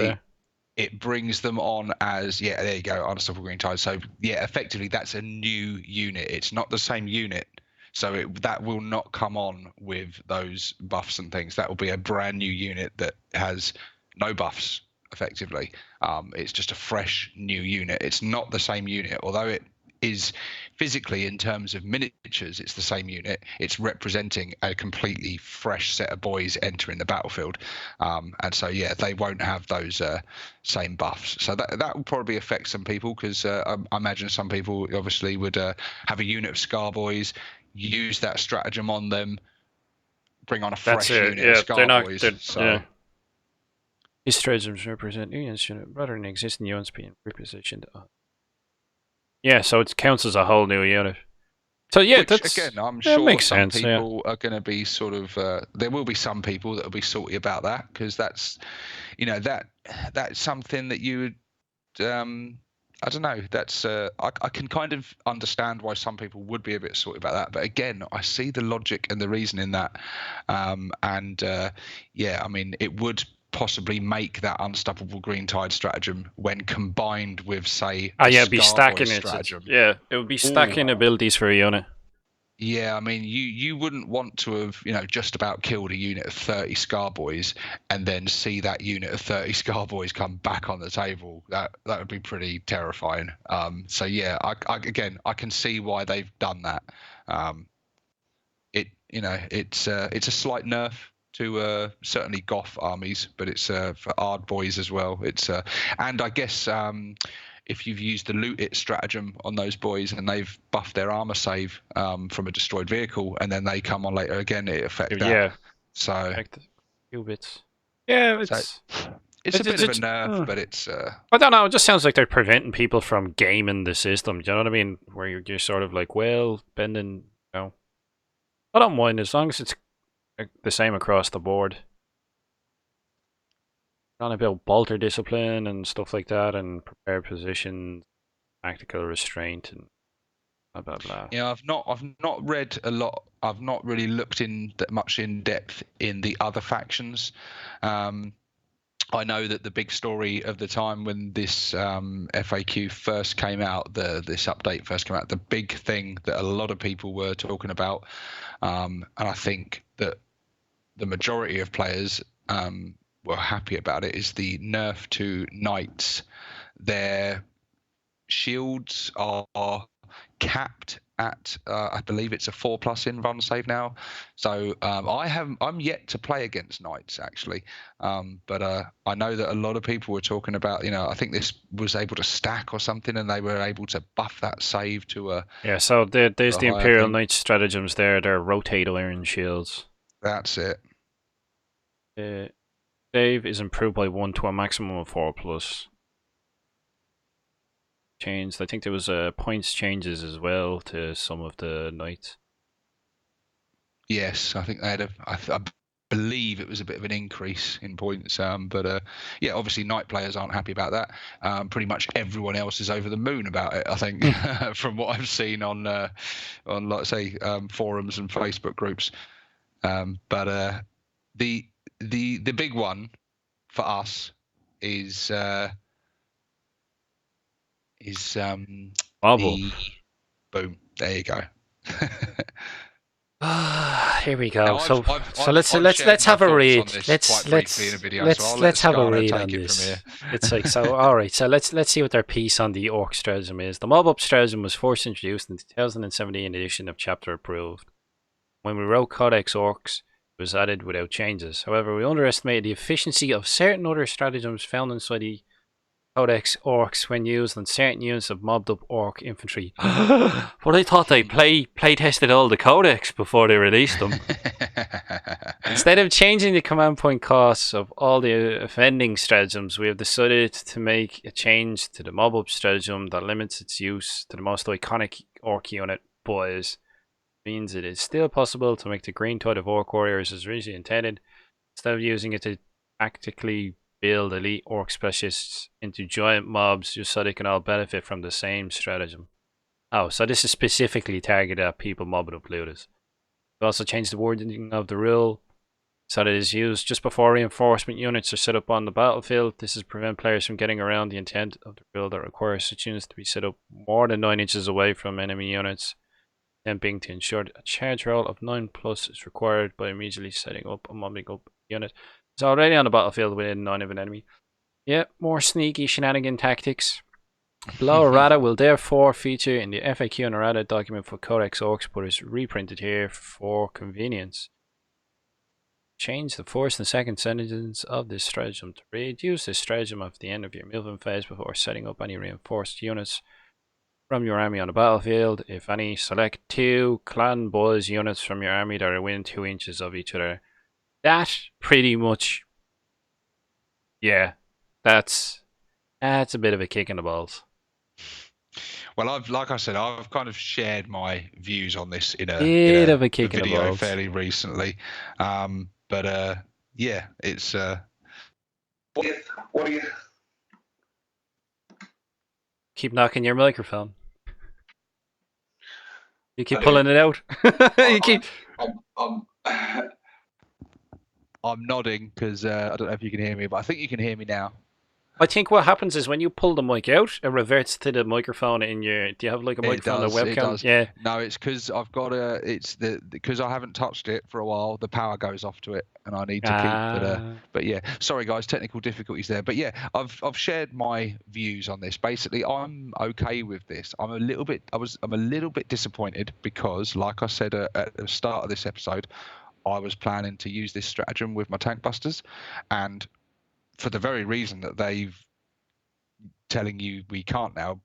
it brings them on as there you go, Unstoppable Green Tide. So effectively that's a new unit. It's not the same unit. So that will not come on with those buffs and things. That will be a brand new unit that has no buffs, effectively. It's just a fresh new unit. It's not the same unit, although it is physically, in terms of miniatures, it's the same unit. It's representing a completely fresh set of boys entering the battlefield. And so, they won't have those same buffs. So that will probably affect some people, because I imagine some people obviously would have a unit of Scar boys, use that stratagem on them, bring on a fresh unit of Scar boys. These stratagems represent units rather than existing units being repositioned. Yeah, so it counts as a whole new unit. So again, I'm sure makes some sense, people are going to be sort of. There will be some people that will be salty about that, because that's, that's something that you would. I don't know. That's I can kind of understand why some people would be a bit salty about that, but again, I see the logic and the reason in that, I mean, it would possibly make that Unstoppable Green Tide stratagem, when combined with, say, be stacking stratagem. It would be stacking abilities for a unit. Yeah, I mean, you wouldn't want to have, just about killed a unit of 30 Scar boys and then see that unit of 30 Scar boys come back on the table. That would be pretty terrifying. So yeah, I can see why they've done that. It's a slight nerf to certainly Goth armies, but it's for Ard boys as well. It's and I guess if you've used the loot it stratagem on those boys and they've buffed their armor save from a destroyed vehicle, and then they come on later again, it affects that. So a few bits. Yeah, it's It's a bit of a nerf, but it's. I don't know. It just sounds like they're preventing people from gaming the system. Do you know what I mean? Where you're sort of like, well, bending. You know, I don't mind as long as it's the same across the board. On about bolter discipline and stuff like that, and prepared positions, tactical restraint, and blah blah blah. Yeah, I've not read a lot. I've not really looked in that much in depth in the other factions. I know that the big story of the time when this FAQ first came out, this update first came out, the big thing that a lot of people were talking about, and I think that the majority of players were happy about it, is the nerf to knights. Their shields are capped at I believe it's a 4+ invuln save now. So I'm yet to play against knights actually, but I know that a lot of people were talking about, I think this was able to stack or something, and they were able to buff that save to a So there's the Imperial thing. Knight stratagems there. They're rotate iron shields. That's it. Save is improved by 1 to a maximum of 4+. Changed. I think there was points changes as well to some of the knights. Yes, I think they had I believe it was a bit of an increase in points, but yeah, obviously knight players aren't happy about that. Pretty much everyone else is over the moon about it, I think, from what I've seen on like I say, forums and Facebook groups. But the big one for us is Bubble. Boom. There you go. Here we go. Now, so I've let's have a read. Let's have a read on it this. from here. It's like, so all right. So let's see what their piece on the Orc stratagem is. The mob up stratagem was first introduced in the 2017 edition of Chapter Approved. When we wrote Codex Orks, it was added without changes. However, we underestimated the efficiency of certain other stratagems found inside the Codex Orks when used on certain units of mobbed up Orc infantry. But I thought they play tested all the Codex before they released them. Instead of changing the command point costs of all the offending stratagems, we have decided to make a change to the mob up stratagem that limits its use to the most iconic Orc unit, boys. Means it is still possible to make the green tide of Orc warriors as originally intended, instead of using it to tactically build elite Orc specialists into giant mobs just so they can all benefit from the same stratagem. Oh, so this is specifically targeted at people mobbing up looters. We also changed the wording of the rule so that it is used just before reinforcement units are set up on the battlefield. This is to prevent players from getting around the intent of the rule that requires such units to be set up more than 9 inches away from enemy units, and being to ensure that a charge roll of 9+ is required by immediately setting up a mobbing up unit. It's already on the battlefield within 9 of an enemy. Yeah, more sneaky shenanigan tactics. Below errata will therefore feature in the FAQ and errata document for Codex Orks, but is reprinted here for convenience. Change the first and second sentence of this stratagem to read: use this stratagem at the end of your movement phase before setting up any reinforced units from your army on the battlefield. If any, select 2 clan boys units from your army that are within 2 inches of each other. That pretty much, yeah, that's a bit of a kick in the balls. Well, like I said, I've kind of shared my views on this in a video fairly recently, but yeah, it's. What do you? Keep knocking your microphone. You keep pulling it out. You keep. I'm nodding because I don't know if you can hear me, but I think you can hear me now. I think what happens is when you pull the mic out, it reverts to the microphone in your. Do you have like a microphone or webcam? It does. Yeah. No, it's because I've got because I haven't touched it for a while. The power goes off to it, and I need to keep. But yeah, sorry guys, technical difficulties there. But yeah, I've shared my views on this. Basically, I'm okay with this. I'm a little bit disappointed because, like I said at the start of this episode, I was planning to use this stratagem with my tank busters, and for the very reason that they've telling you we can't now,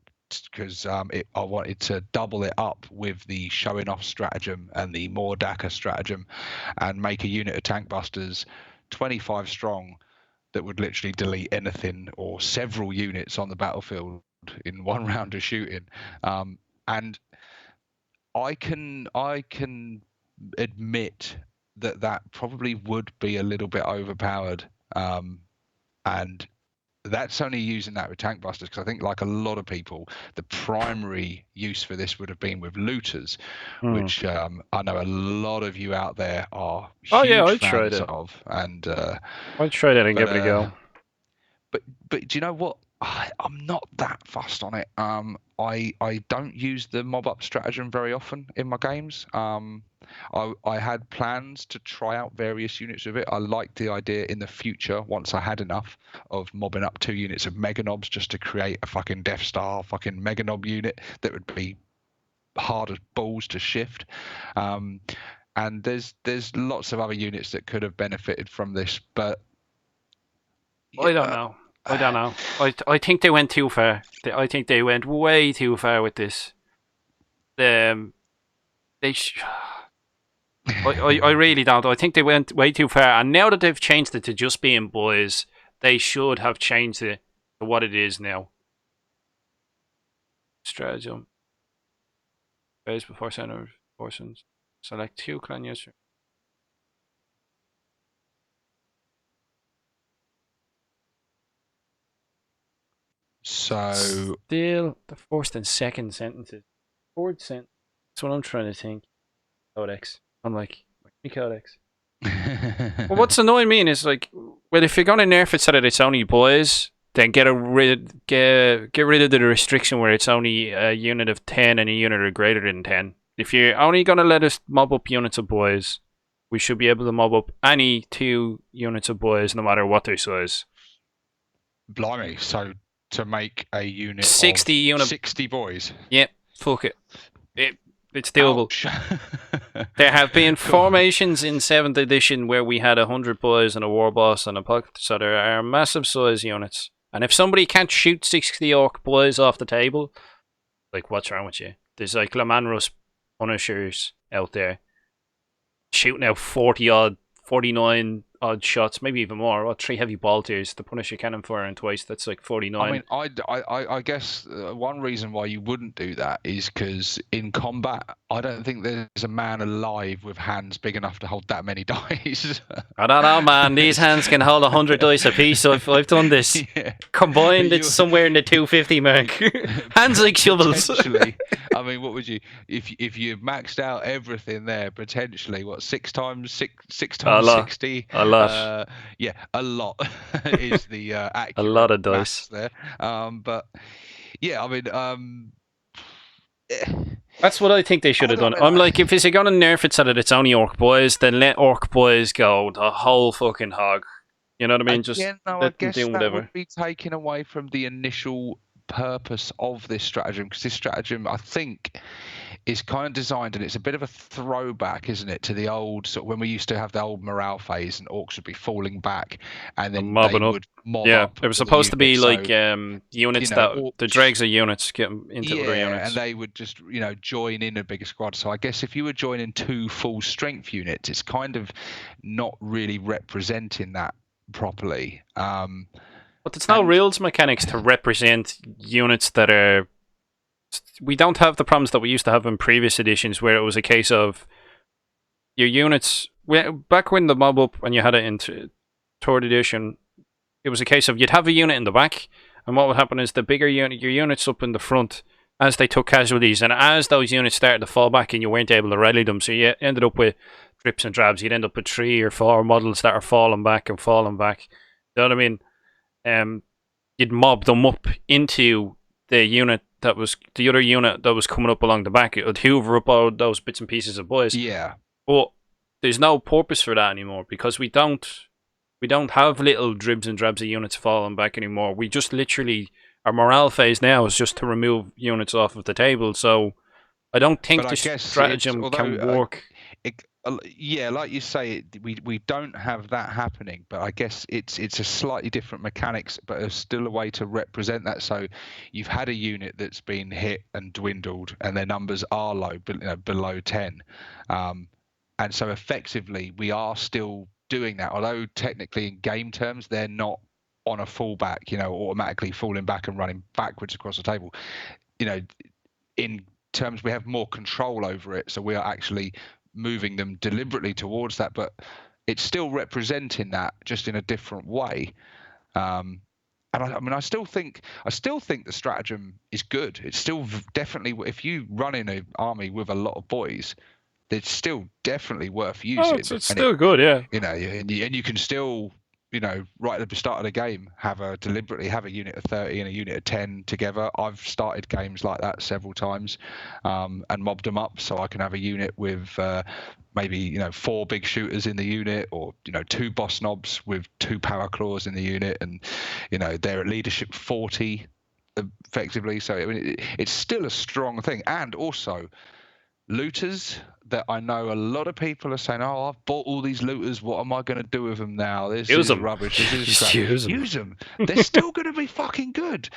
because I wanted to double it up with the showing off stratagem and the more Daka stratagem and make a unit of tank busters 25 strong that would literally delete anything or several units on the battlefield in one round of shooting. And I can admit that probably would be a little bit overpowered, and that's only using that with tank busters, because I think, like a lot of people, the primary use for this would have been with looters, which I know a lot of you out there are huge fans of. And I'll try that and give it a go. But do you know what? I'm not that fussed on it. I don't use the mob up stratagem very often in my games. I had plans to try out various units of it. I liked the idea in the future, once I had enough, of mobbing up 2 units of mega knobs just to create a fucking Death Star fucking mega knob unit that would be hard as balls to shift. And there's lots of other units that could have benefited from this, but I don't know. I think they went too far. I think they went way too far with this. I really don't. I think they went way too far. And now that they've changed it to just being boys, they should have changed it to what it is now. Stratagem. Phase before center portions. Select 2 clan user. So still the first and second sentences. Third sentence. That's what I'm trying to think. Codex. I'm like Codex. Well, what's annoying me is like, well, if you're gonna nerf it so that it's only boys, then get rid of the restriction where it's only a unit of 10 and a unit of greater than 10. If you're only gonna let us mob up units of boys, we should be able to mob up any 2 units of boys, no matter what their size. Blimey! So to make a unit 60 of 60 boys. Yep, fuck it. It's doable. There have been formations in 7th edition where we had 100 boys and a war boss and a puck, so there are massive size units. And if somebody can't shoot 60 orc boys off the table, like, what's wrong with you? There's like Lamanrus Punishers out there shooting out 49 odd shots, maybe even more. 3 heavy bolters, the Punisher cannon firing twice, that's like 49. I mean, I guess one reason why you wouldn't do that is because in combat, I don't think there's a man alive with hands big enough to hold that many dice. I don't know, man. These hands can hold 100 dice a piece. I've done this. Yeah. Combined, it's somewhere in the 250 mark. Hands like shovels. I mean, what would you, if you maxed out everything there, potentially, what, 6 times 60? A lot. Yeah, a lot is the accurate. A lot of dice there. But yeah, I mean, that's what I think they should have done. I'm like, if you're gonna nerf it so that it's only orc boys, then let orc boys go the whole fucking hog. You know what I mean? Just I guess that would be taken away from the initial purpose of this stratagem, because this stratagem, I think, is kind of designed, and it's a bit of a throwback, isn't it, to the old sort of when we used to have the old morale phase and orcs would be falling back and then mobbing they up. Would mob yeah, up. It was supposed to be like units that the dregs of units get into other units, and they would just join in a bigger squad. So I guess if you were joining 2 full strength units, it's kind of not really representing that properly. But there's no rules mechanics to represent units that are. We don't have the problems that we used to have in previous editions, where it was a case of your units. Back when the mob up, when you had it in 3rd edition, it was a case of you'd have a unit in the back, and what would happen is the bigger unit, your units up in the front, as they took casualties, and as those units started to fall back, and you weren't able to rally them, so you ended up with drips and drabs. You'd end up with 3 or 4 models that are falling back. You know what I mean? You'd mob them up into the unit that was the other unit that was coming up along the back. It would hoover up all those bits and pieces of boys. Yeah. But there's no purpose for that anymore, because we don't have little dribs and drabs of units falling back anymore. We just literally, our morale phase now is just to remove units off of the table. So I don't think this stratagem can work. Yeah, like you say, we don't have that happening, but I guess it's a slightly different mechanics, but there's still a way to represent that. So you've had a unit that's been hit and dwindled, and their numbers are low, below 10, and so effectively we are still doing that. Although technically in game terms they're not on a fallback, automatically falling back and running backwards across the table. In terms we have more control over it, so we are actually moving them deliberately towards that, but it's still representing that just in a different way. And I still think the stratagem is good. It's still definitely, if you run in an army with a lot of boys, it's still definitely worth using. Oh, it's still good, yeah. And you can still, right at the start of the game, deliberately have a unit of 30 and a unit of 10 together. I've started games like that several times, and mobbed them up so I can have a unit with maybe 4 big shooters in the unit, or 2 boss knobs with 2 power claws in the unit, and they're at leadership 40 effectively. So it's still a strong thing. And also looters that I know a lot of people are saying, "Oh, I've bought all these looters. What am I going to do with them now? This is rubbish. This is crap." Use them. They're still going to be fucking good.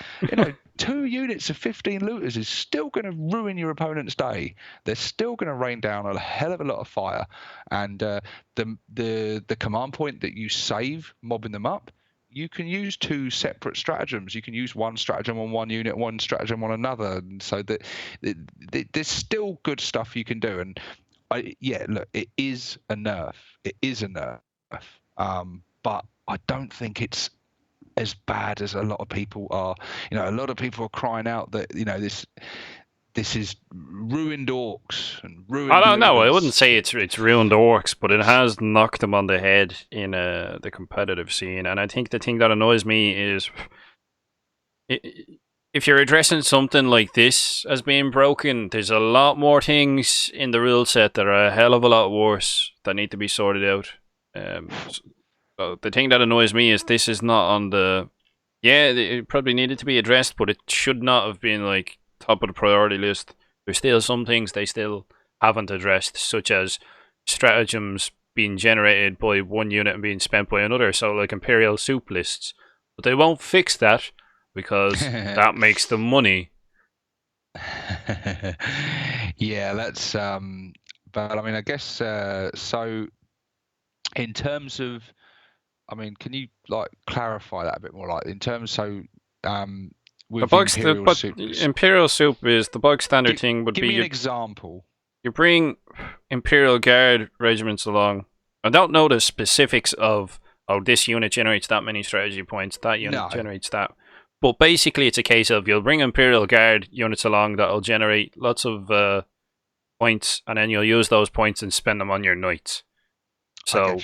2 units of 15 looters is still going to ruin your opponent's day. They're still going to rain down a hell of a lot of fire. And the command point that you save mobbing them up, you can use 2 separate stratagems. You can use one stratagem on one unit, one stratagem on another, and so that there's still good stuff you can do. And look, it is a nerf. It is a nerf, but I don't think it's as bad as a lot of people are. A lot of people are crying out that this is ruined orcs and ruined. I don't know. I wouldn't say it's ruined orcs, but it has knocked them on the head in the competitive scene. And I think the thing that annoys me is, if you're addressing something like this as being broken, there's a lot more things in the rule set that are a hell of a lot worse that need to be sorted out. So the thing that annoys me is this is not on the. Yeah, it probably needed to be addressed, but it should not have been like top of the priority list. There's still some things they still haven't addressed, such as stratagems being generated by one unit and being spent by another, so like Imperial soup lists. But they won't fix that because that makes them money. Yeah, that's but I mean, I guess so in terms of, I mean, can you like clarify that a bit more, like in terms, so with Imperial soup is the bog standard thing. Would give be me an example. You bring Imperial Guard regiments along. I don't know the specifics of, oh, this unit generates that many strategy points, that unit generates that. But basically it's a case of you'll bring Imperial Guard units along that'll generate lots of points, and then you'll use those points and spend them on your knights. So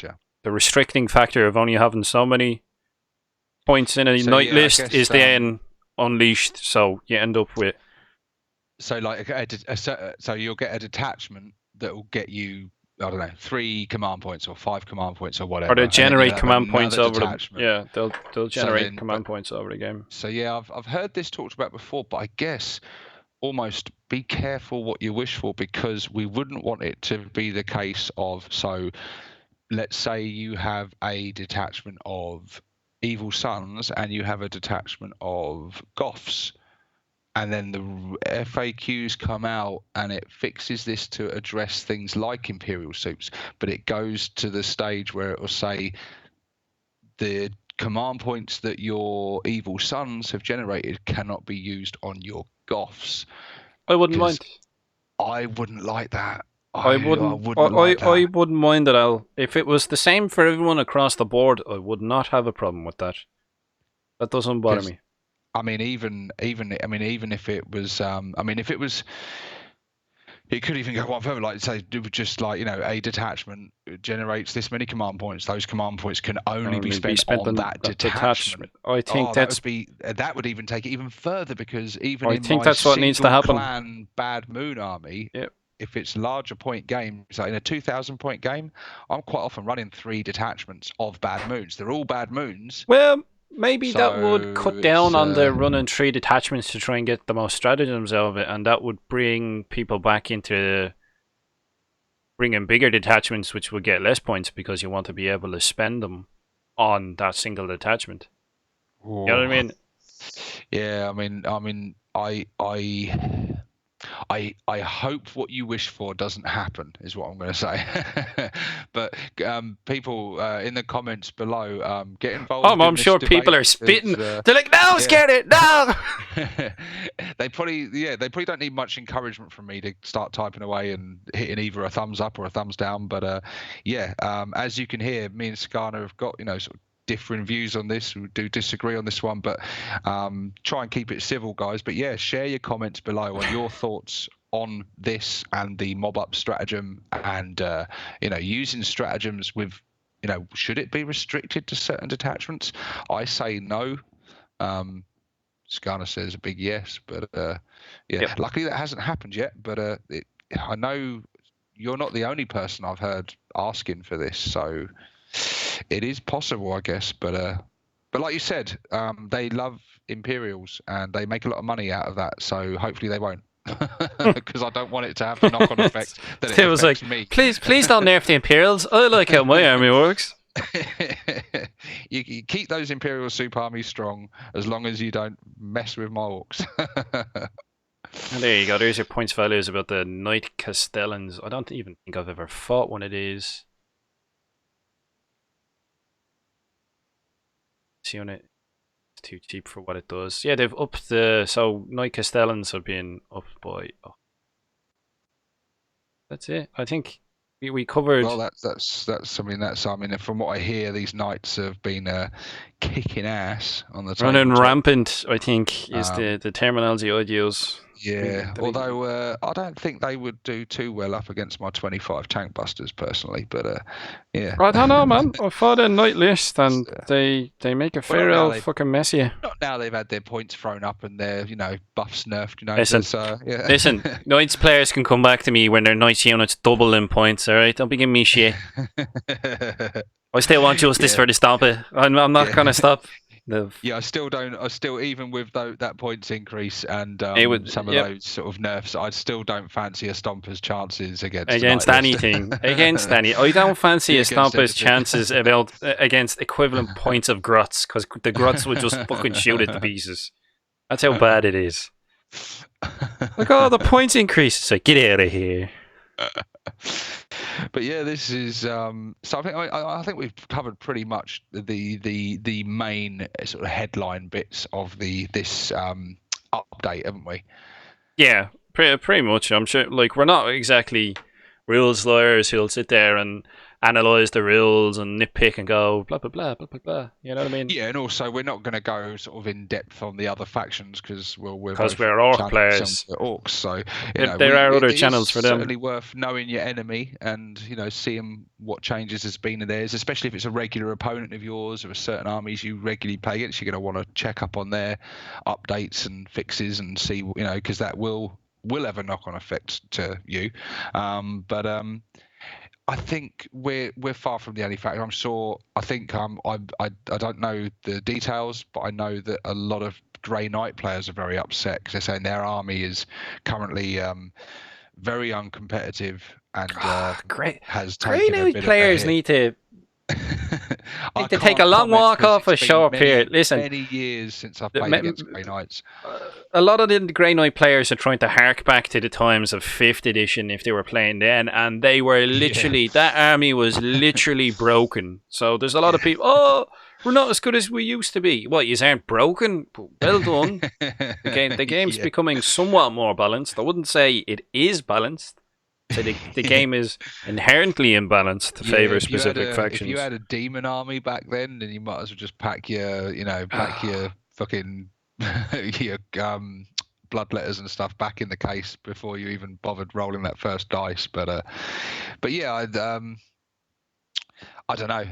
the restricting factor of only having so many points in a knight list is then unleashed, so you end up with, so like so you'll get a detachment that will get you, I don't know, 3 command points or 5 command points or whatever, or they generate command points over they'll generate command points over the game. So yeah, I've heard this talked about before, but I guess almost be careful what you wish for, because we wouldn't want it to be the case of, so let's say you have a detachment of Evil Sons and you have a detachment of Goths, and then the FAQs come out and it fixes this to address things like Imperial soups, but it goes to the stage where it will say the command points that your Evil Sons have generated cannot be used on your Goths. I wouldn't mind. I wouldn't like that. I wouldn't mind that. If it was the same for everyone across the board, I would not have a problem with that. That doesn't bother me. I mean, even if it was, it could even go one further. Like say, just like a detachment generates this many command points. Those command points can only be spent on that detachment. I think that would even take it even further, because even I think that's what needs to happen. Clan Bad Moon army. Yep. If it's larger point games, like in a 2,000 point game, I'm quite often running 3 detachments of Bad Moons. They're all Bad Moons. Well, maybe that would cut down on the running 3 detachments to try and get the most stratagems out of it, and that would bring people back into bringing bigger detachments, which would get less points because you want to be able to spend them on that single detachment. You know what I mean? Yeah, I mean, I hope what you wish for doesn't happen, is what I'm going to say. But people in the comments below, get involved Oh, in I'm this sure debate. people are spitting. There's, They're like, no, yeah. scared it, no. they probably don't need much encouragement from me to start typing away and hitting either a thumbs up or a thumbs down. But as you can hear, me and Skana have got sort of different views on this. We do disagree on this one, but try and keep it civil, guys. But yeah, share your comments below on your thoughts on this and the mob up stratagem, and using stratagems with should it be restricted to certain detachments? I say no. Skana says a big yes, but Yep. Luckily that hasn't happened yet. But I know you're not the only person I've heard asking for this, so it is possible, I guess. But like you said, they love Imperials and they make a lot of money out of that. So hopefully they won't, because I don't want it to have the knock-on effect that it was affects like, me. please don't nerf the Imperials. I like how my army works. You keep those Imperial super armies strong as long as you don't mess with my Orks. And there you go. There's your points values about the Knight Castellans. I don't even think I've ever fought one of these. This unit is too cheap for what it does. Yeah, they've upped the... So, Knight Castellans have been upped by... Oh. That's it. I think we covered... Well, that's something I mean, from what I hear, these knights have been kicking ass on the running tabletop. Rampant, I think, is the terminology I'd use. Yeah, although I don't think they would do too well up against my 25 tank busters personally, but yeah. I don't know, man. I fought a Knight list and they make a fair old fucking mess of you. Not now they've had their points thrown up and their buffs nerfed. Listen, Knights players can come back to me when their Knights units double in points. All right, don't be giving me shit. I still want justice for the stop it. I'm not gonna stop. I still don't. Even with that points increase and some of those sort of nerfs, I still don't fancy a Stomper's chances against anything. Against any, I don't fancy a Stomper's chances against equivalent points of Grots, because the Grots would just fucking shoot it to pieces. That's how bad it is. Like, oh, the points increase. So get out of here. But yeah, this is so I think we've covered pretty much the main sort of headline bits of this update, haven't we? Yeah, pretty much. I'm sure. Like, we're not exactly rules lawyers who'll sit there and analyze the rules and nitpick and go blah blah blah blah blah blah. You know what I mean? Yeah, and also we're not going to go sort of in depth on the other factions because we're Orc players. Orcs, so there are other channels for them. It's certainly worth knowing your enemy and seeing what changes has been in theirs, especially if it's a regular opponent of yours or a certain armies you regularly play against. You're going to want to check up on their updates and fixes and see because that will have a knock-on effect to you. I think we're far from the only factor. I'm sure. I think I don't know the details, but I know that a lot of Grey Knight players are very upset because they're saying their army is currently very uncompetitive and has taken Grey Knight players need to. I to take a long walk off a short period. Listen, many years since I've played against Grey Knights. A lot of the Grey Knight players are trying to hark back to the times of 5th edition if they were playing then, and they were literally that army was literally broken. So there's a lot of people. Oh, we're not as good as we used to be. What, you aren't broken? Well done. The game's becoming somewhat more balanced. I wouldn't say it is balanced. So the game is inherently imbalanced to favour specific factions. If you had a demon army back then you might as well just pack your, your fucking your bloodletters and stuff back in the case before you even bothered rolling that first dice. But yeah, I don't know.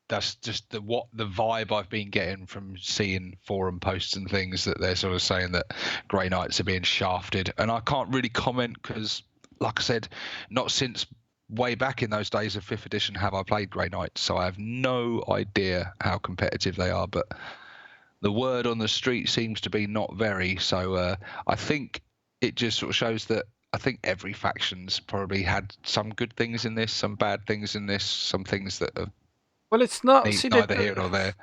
That's just the vibe I've been getting from seeing forum posts and things, that they're sort of saying that Grey Knights are being shafted, and I can't really comment because, like I said, not since way back in those days of 5th edition have I played Grey Knights, so I have no idea how competitive they are, but the word on the street seems to be not very, so I think it just sort of shows that I think every faction's probably had some good things in this, some bad things in this, some things that are it's not neither here nor there.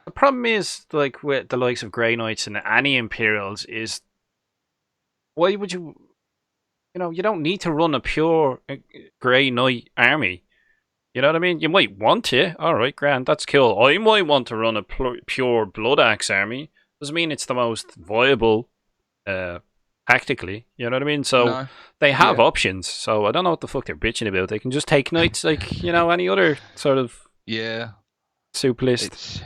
The problem is, like, with the likes of Grey Knights and any Imperials, is why would you you don't need to run a pure Grey Knight army. You know what I mean? You might want to. All right, grand, that's cool. I might want to run a pure Blood Axe army. Doesn't mean it's the most viable tactically. You know what I mean? So they have options. So I don't know what the fuck they're bitching about. They can just take knights like any other sort of soup list.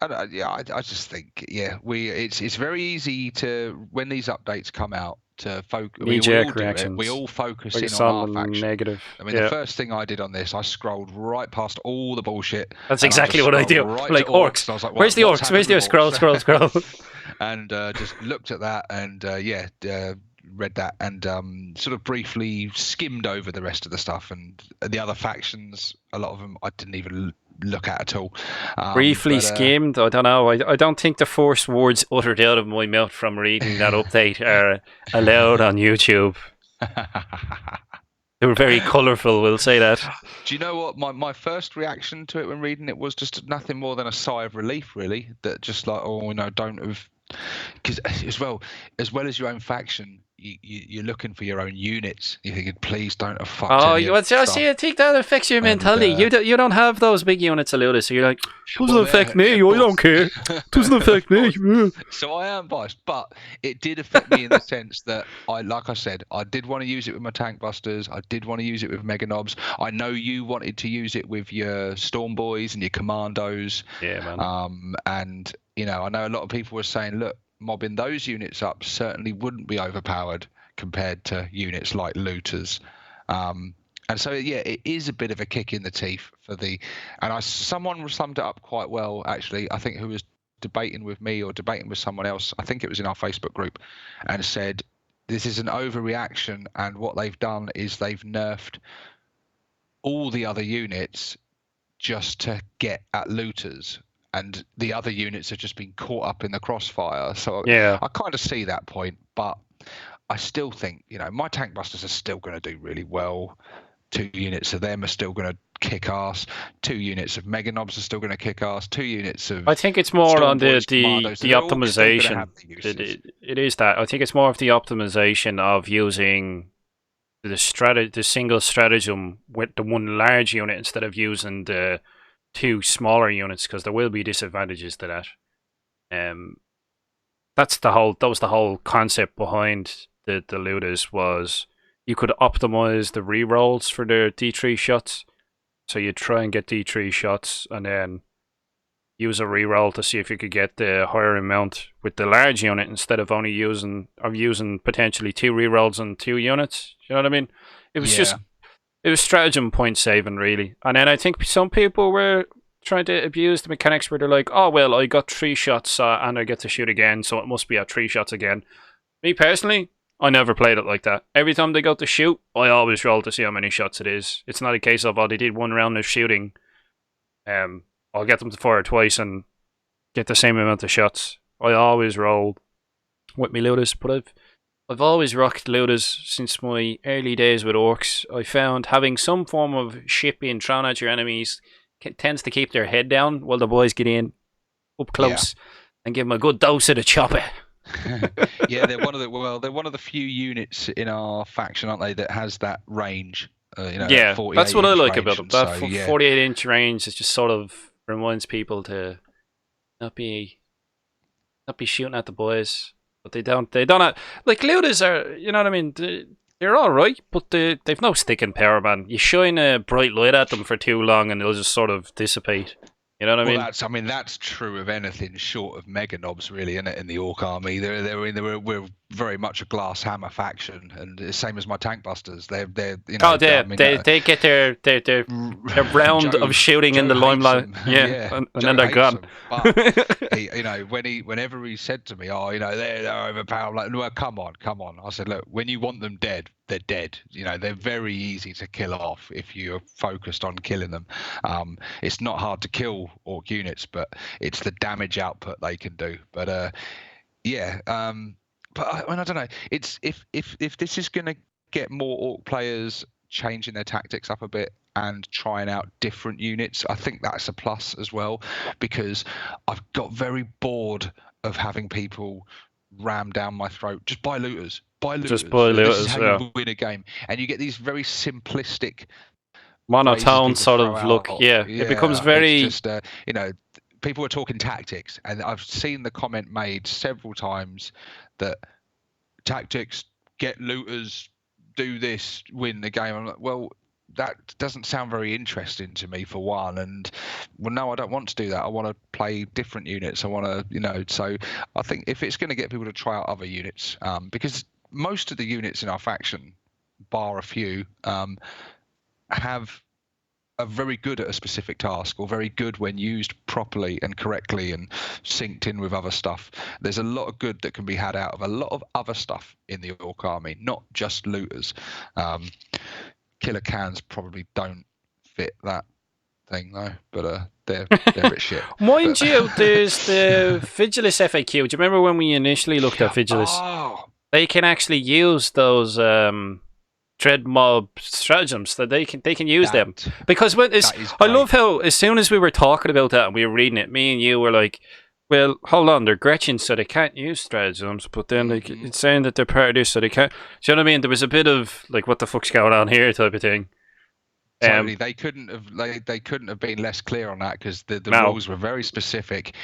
I just think it's very easy to, when these updates come out, to focus. Knee-jerk reactions. We all focus like in on our faction. Negative. I mean, the first thing I did on this, I scrolled right past all the bullshit. That's exactly what I do. Right like Orks. I was like, where's the Orks? Where's the Orks? Scroll. And just looked at that and read that and sort of briefly skimmed over the rest of the stuff, and the other factions, a lot of them I didn't even look at all. Briefly skimmed. I don't know. I don't think the first words uttered out of my mouth from reading that update are allowed on YouTube. They were very colourful, we'll say that. Do you know what? My first reaction to it when reading it was just nothing more than a sigh of relief, really. That just like, don't have... Because as well as your own faction, you're looking for your own units. You're thinking, please don't have fucked. I think that affects your mentality. You don't have those big units alluded, so you're like, doesn't affect me. I don't care. Doesn't affect me. So I am biased, but it did affect me in the sense that like I said, I did want to use it with my tank busters. I did want to use it with mega knobs. I know you wanted to use it with your storm boys and your commandos. Yeah, man. And I know a lot of people were saying, look, mobbing those units up certainly wouldn't be overpowered compared to units like looters. And so, it is a bit of a kick in the teeth for someone summed it up quite well, actually. I think who was debating with me or debating with someone else, I think it was in our Facebook group, and said, this is an overreaction. And what they've done is they've nerfed all the other units just to get at looters. And the other units have just been caught up in the crossfire. So I kind of see that point, but I still think, my tank busters are still going to do really well. 2 units of them are still going to kick ass. 2 units of mega knobs are still going to kick ass. 2 units of... I think it's more on the optimization. It is that. I think it's more of the optimization of using the single stratagem with the one large unit instead of using the 2 smaller units, because there will be disadvantages to that. That was the whole concept behind the looters, was you could optimize the rerolls for the D3 shots. So you try and get D3 shots and then use a reroll to see if you could get the higher amount with the large unit instead of only using potentially 2 rerolls and 2 units. You know what I mean? It was stratagem point saving, really. And then I think some people were trying to abuse the mechanics where they're like, oh, well, I got 3 shots and I get to shoot again, so it must be at 3 shots again. Me personally, I never played it like that. Every time they go to shoot, I always roll to see how many shots it is. It's not a case of, they did 1 round of shooting. I'll get them to fire twice and get the same amount of shots. I always roll with me looters, but I've always rocked looters since my early days with Orks. I found having some form of shit being thrown at your enemies tends to keep their head down while the boys get in up close and give them a good dose of the chopper. They're one of the few units in our faction, aren't they, that has that range. That's what I like about them. That 48-inch range is just sort of reminds people to not be shooting at the boys. But they don't like looters are, you know what I mean? They're all right, but they've no sticking power, man. You shine a bright light at them for too long, and they'll just sort of dissipate. You know what I mean? That's true of anything short of mega knobs, really, isn't it? In the Ork army, we're very much a glass hammer faction, and the same as my tank busters. They get their round of shooting in the limelight, and then they're gone. But whenever he said to me, they're overpowered, I'm like, well, come on. I said, look, when you want them dead, they're dead. They're very easy to kill off if you're focused on killing them. It's not hard to kill Ork units, but it's the damage output they can do. But but I don't know. It's if this is going to get more Ork players changing their tactics up a bit and trying out different units, I think that's a plus as well, because I've got very bored of having people ram down my throat, just buy looters. by looters. Just by This is looters, how yeah. you win a game, and you get these very simplistic Monotone phrases sort people of throw look. out. Yeah, it becomes very. It's just you know, people are talking tactics, and I've seen the comment made several times that tactics, get looters, do this, win the game. I'm like, well, that doesn't sound very interesting to me, for one. And well, no, I don't want to do that. I want to play different units. I want to, you know. So I think if it's going to get people to try out other units, because most of the units in our faction, bar a few, are very good at a specific task, or very good when used properly and correctly and synced in with other stuff. There's a lot of good that can be had out of a lot of other stuff in the Orc army, not just looters. Killer cans probably don't fit that thing though, but they're a bit shit. Mind you, there's the Vigilance FAQ. Do you remember when we initially looked at Vigilance? Oh, They can actually use those dread mob stratagems. That they can use them, because I love how as soon as we were talking about that and we were reading it, me and you were like, well, hold on, they're Gretchen, so they can't use stratagems, but then it's saying that they're part of this, so they can't. Do you know what I mean? There was a bit of like, what the fuck's going on here type of thing. Totally, they couldn't have been less clear on that, because the rules were very specific.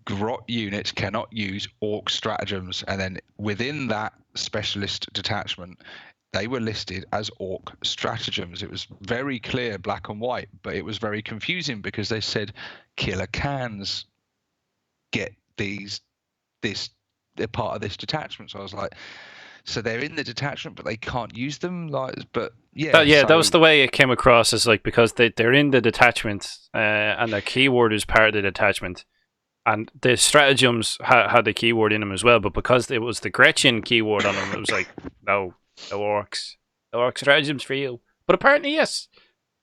Grot units cannot use Orc stratagems, and then within that specialist detachment, they were listed as Orc stratagems. It was very clear, black and white, but it was very confusing because they said killer cans get they're part of this detachment. So I was like, so they're in the detachment, but they can't use them. Like, but yeah, that was the way it came across, as like, because they're in the detachment, and the keyword is part of the detachment, and the stratagems had the keyword in them as well. But because it was the Gretchen keyword on them, it was like, no Orcs stratagems for you. But apparently, yes.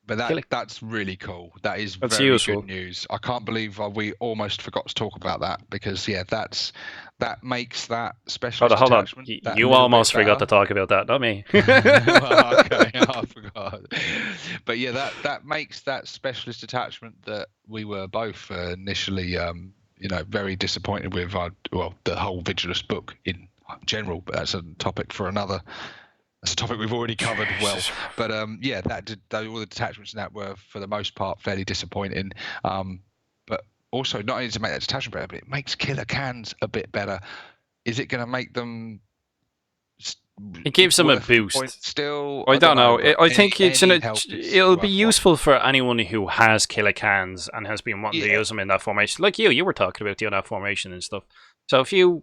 But that's really cool. That's very useful. good news. I can't believe we almost forgot to talk about that, because that makes that specialist hold on. detachment. You almost forgot to talk about that, not me. Well, okay, I forgot. But yeah, that makes that specialist attachment that we were both initially, very disappointed with. The whole Vigilance book in general, but that's a topic for another. That's a topic we've already covered well. But all the detachments in that were, for the most part, fairly disappointing. But also, not only to make that detachment better, but it makes killer cans a bit better. Is it going to make them? It gives them a boost. Still, I don't know. I think it'll be worthwhile. useful for anyone who has killer cans and has been wanting to use them in that formation. Like you were talking about doing that formation and stuff. So if you're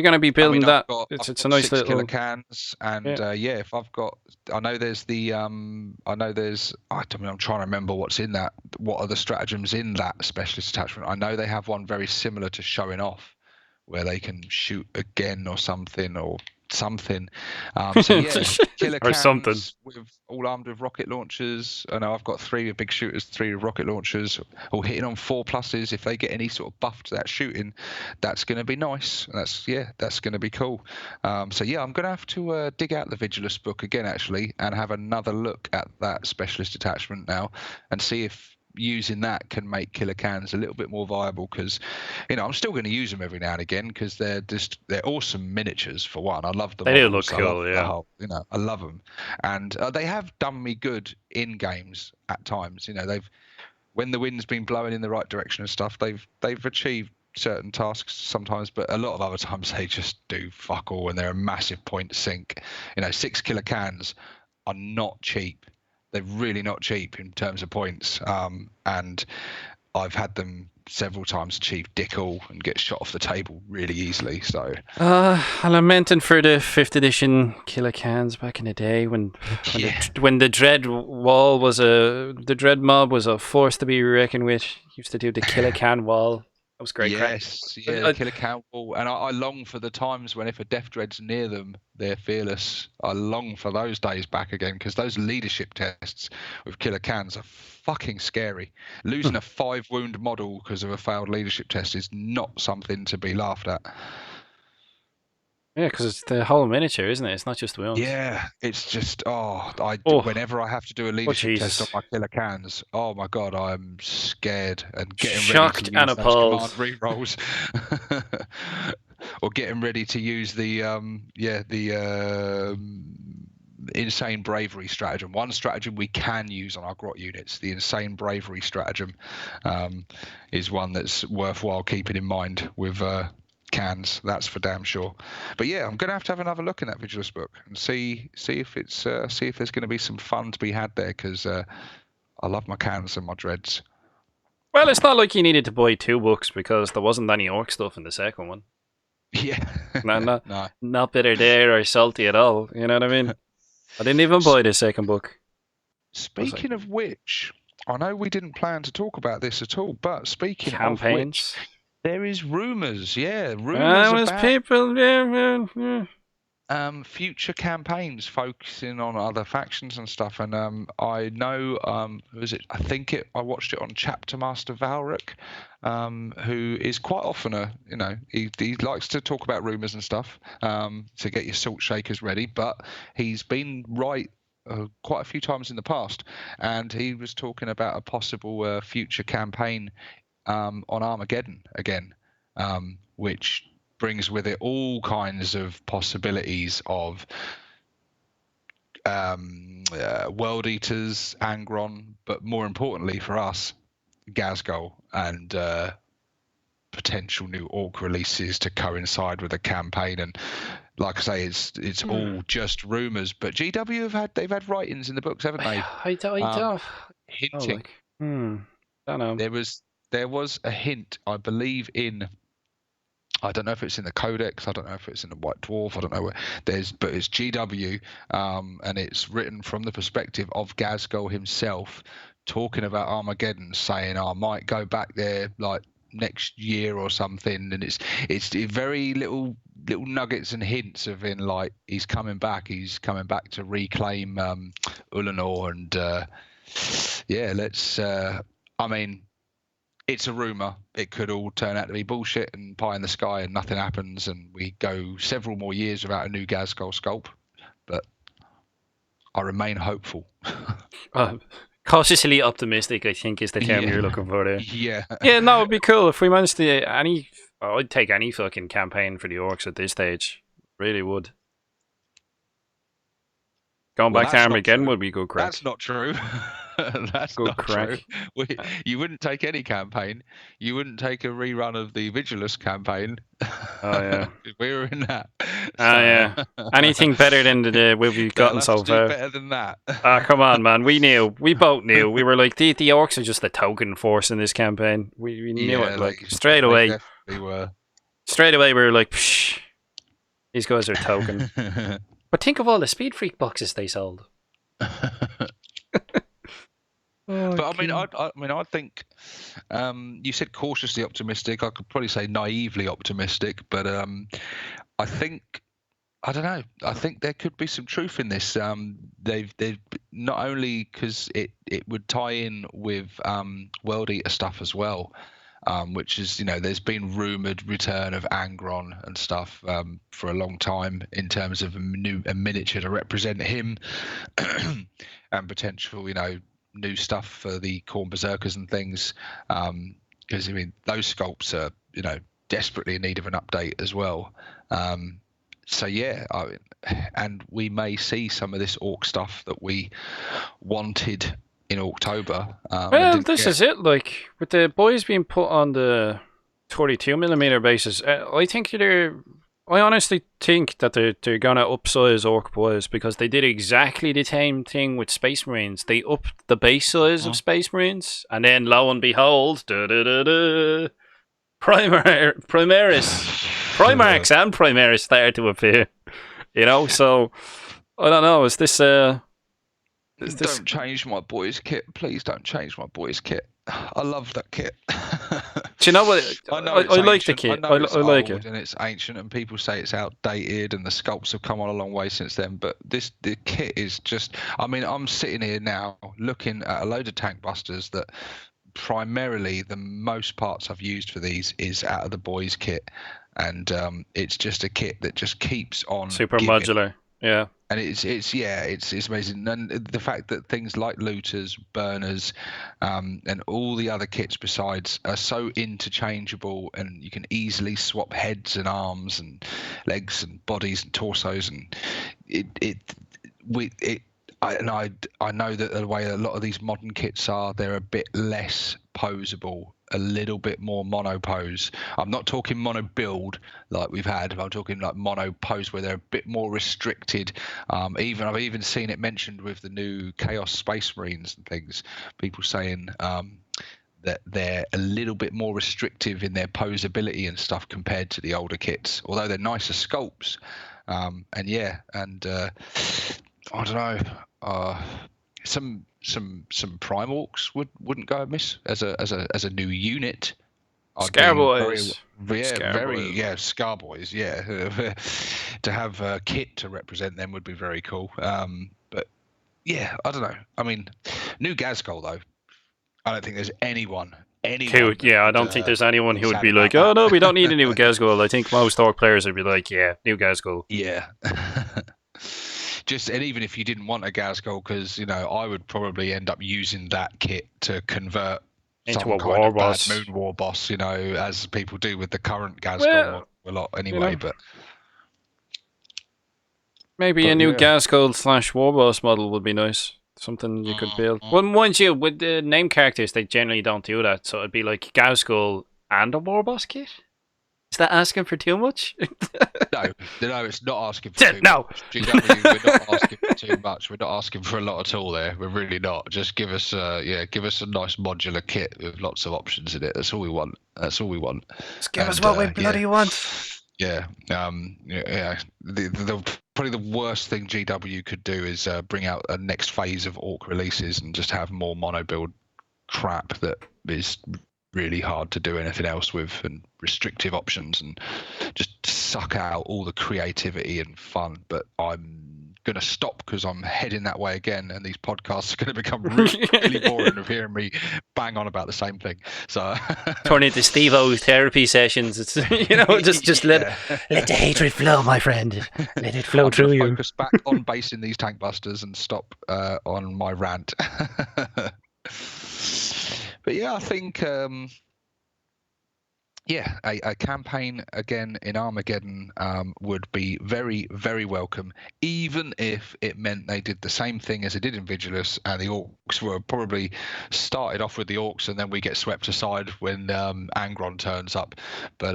going to be building that, it's a nice 6 little killer cans, and if I've got, I'm trying to remember what's in that. What are the stratagems in that specialist attachment? I know they have one very similar to showing off, where they can shoot again or something. Killer or cans something. with all armed with rocket launchers. I know I've got 3 with big shooters, 3 with rocket launchers, all hitting on 4+. If they get any sort of buff to that shooting, that's going to be nice. That's going to be cool. I'm going to have to dig out the Vigilance book again, actually, and have another look at that specialist attachment now, and see if using that can make killer cans a little bit more viable, because I'm still going to use them every now and again, because they're awesome miniatures. For one, I love them. They do look cool, yeah. I love them, and they have done me good in games at times. When the wind's been blowing in the right direction and stuff, they've achieved certain tasks sometimes, but a lot of other times they just do fuck all, and they're a massive point sink. 6 killer cans are not cheap. They're really not cheap in terms of points, and I've had them several times achieve dick all and get shot off the table really easily. So I lamented for the 5th edition killer cans back in the day when the dread mob was a force to be reckoned with. Used to do the killer can wall. That was great. Yes, killer can wall, and I long for the times when, if a death dread's near them, they're fearless. I long for those days back again, because those leadership tests with killer cans are fucking scary. Losing a 5 wound model because of a failed leadership test is not something to be laughed at. Yeah, because it's the whole miniature, isn't it? It's not just the wounds. Yeah, it's just whenever I have to do a leadership test on my killer cans, oh my god, I'm scared and getting shocked ready to use and appalled. those command rerolls. or getting ready to use the insane bravery stratagem. One stratagem we can use on our grot units, the insane bravery stratagem, is one that's worthwhile keeping in mind with cans. That's for damn sure. But yeah, I'm gonna have to have another look in that Vigilance book and see if it's see if there's going to be some fun to be had there, because I love my cans and my dreads. Well, it's not like you needed to buy 2 books because there wasn't any orc stuff in the second one. Yeah. No, No. not bitter there or salty at all. You know what I mean? I didn't even buy the second book. Speaking of which, I know we didn't plan to talk about this at all, but speaking of which, there is rumours. Yeah, rumours about people. Yeah. future campaigns focusing on other factions and stuff. And I know, I watched it on Chapter Master Valric, who is quite often he likes to talk about rumours and stuff to get your salt shakers ready, but he's been right quite a few times in the past, and he was talking about a possible future campaign on Armageddon again, which brings with it all kinds of possibilities of World Eaters, Angron, but more importantly for us, Ghazghkull, and potential new Orc releases to coincide with the campaign. And like I say, it's all just rumours, but GW they've had writings in the books, haven't they? I don't. Hinting. Don't know. There was a hint, I believe, in. I don't know if it's in the Codex. I don't know if it's in the White Dwarf. I don't know where. But it's GW, and it's written from the perspective of Ghazghkull himself, talking about Armageddon, saying, "I might go back there like next year or something." And it's very little nuggets and hints of like he's coming back to reclaim Ulanor, and let's. I mean, it's a rumor. It could all turn out to be bullshit and pie in the sky, and nothing happens, and we go several more years without a new Ghazghkull sculpt. But I remain hopeful. Cautiously optimistic, I think, is the term you're looking for there. Yeah. Yeah, no, it'd be cool if we managed to I'd take any fucking campaign for the Orcs at this stage. Really would. Going back to Armageddon would be good crack. That's not true. That's good not crack. True. You wouldn't take any campaign. You wouldn't take a rerun of the Vigilance campaign. Oh yeah. We were in that. Yeah. Anything better than we've gotten so far. Better than that. Come on, man. We knew. We both knew. We were like, the Orcs are just a token force in this campaign. We knew it. Like straight away. They were. Straight away, we were like, psh, these guys are token. But think of all the Speed Freak boxes they sold. But I think you said cautiously optimistic. I could probably say naively optimistic, but I don't know. I think there could be some truth in this. They've not only because it would tie in with World Eater stuff as well. Which is, there's been rumoured return of Angron and stuff for a long time in terms of a miniature to represent him, and potential, new stuff for the Khorne Berserkers and things. Because those sculpts are, desperately in need of an update as well. So yeah, and we may see some of this Orc stuff that we wanted in October. Well, this is it. Like with the boys being put on the 32mm basis, I honestly think that they're gonna upsize Orc boys, because they did exactly the same thing with Space Marines. They upped the base size of Space Marines, and then lo and behold, Primaris, Primarchs and Primaris started to appear. So I don't know. Is this Don't change my boys' kit. Please don't change my boys' kit. I love that kit. Do you know what? I like the kit. I like it. And it's ancient, and people say it's outdated, and the sculpts have come on a long way since then. But the kit is just. I'm sitting here now looking at a load of tank busters that primarily the most parts I've used for these is out of the boys' kit, and it's just a kit that just keeps on. Super modular. Yeah. And it's amazing. And the fact that things like looters, burners, and all the other kits besides are so interchangeable, and you can easily swap heads and arms and legs and bodies and torsos, and I know that the way a lot of these modern kits are, they're a bit less posable, a little bit more mono pose. I'm not talking mono build like we've had. I'm talking like mono pose where they're a bit more restricted. I've even seen it mentioned with the new Chaos Space Marines and things. People saying that they're a little bit more restrictive in their posability and stuff compared to the older kits, although they're nicer sculpts. I don't know. Some Prime Orcs wouldn't go amiss as a new unit. Scarboys. Scarboys. Yeah, to have a kit to represent them would be very cool. But yeah, I don't know. I mean, new Gazgol though. I don't think there's anyone. Yeah, I don't think there's anyone who would be like, "Oh no, we don't need a new Gazgol." I think most Orc players would be like, "Yeah, new Gazgol." Yeah. And even if you didn't want a Gazgol, because I would probably end up using that kit to convert into some a kind war of boss. Bad moon war boss, as people do with the current Gazgol a lot anyway. But maybe a new Gazgol / war boss model would be nice. Something you could build. Well, mind you, with the name characters, they generally don't do that. So it'd be like Gazgol and a war boss kit. Is that asking for too much? No, it's not asking for too much. GW, we're not asking for too much. We're not asking for a lot at all there. We're really not. Just give us a nice modular kit with lots of options in it. That's all we want. Just give us what we bloody want. Yeah. Probably the worst thing GW could do is bring out a next phase of Orc releases and just have more mono build crap that is really hard to do anything else with, and restrictive options, and just suck out all the creativity and fun. But I'm going to stop because I'm heading that way again, and these podcasts are going to become really boring of hearing me bang on about the same thing. So turn into Steve-O's therapy sessions. It's just let the hatred flow, my friend. Let it flow through you. Focus back on basing these tank busters and stop on my rant. But yeah, I think a campaign again in Armageddon would be very, very welcome, even if it meant they did the same thing as they did in Vigilance, and the Orcs were probably started off with the Orcs, and then we get swept aside when Angron turns up. But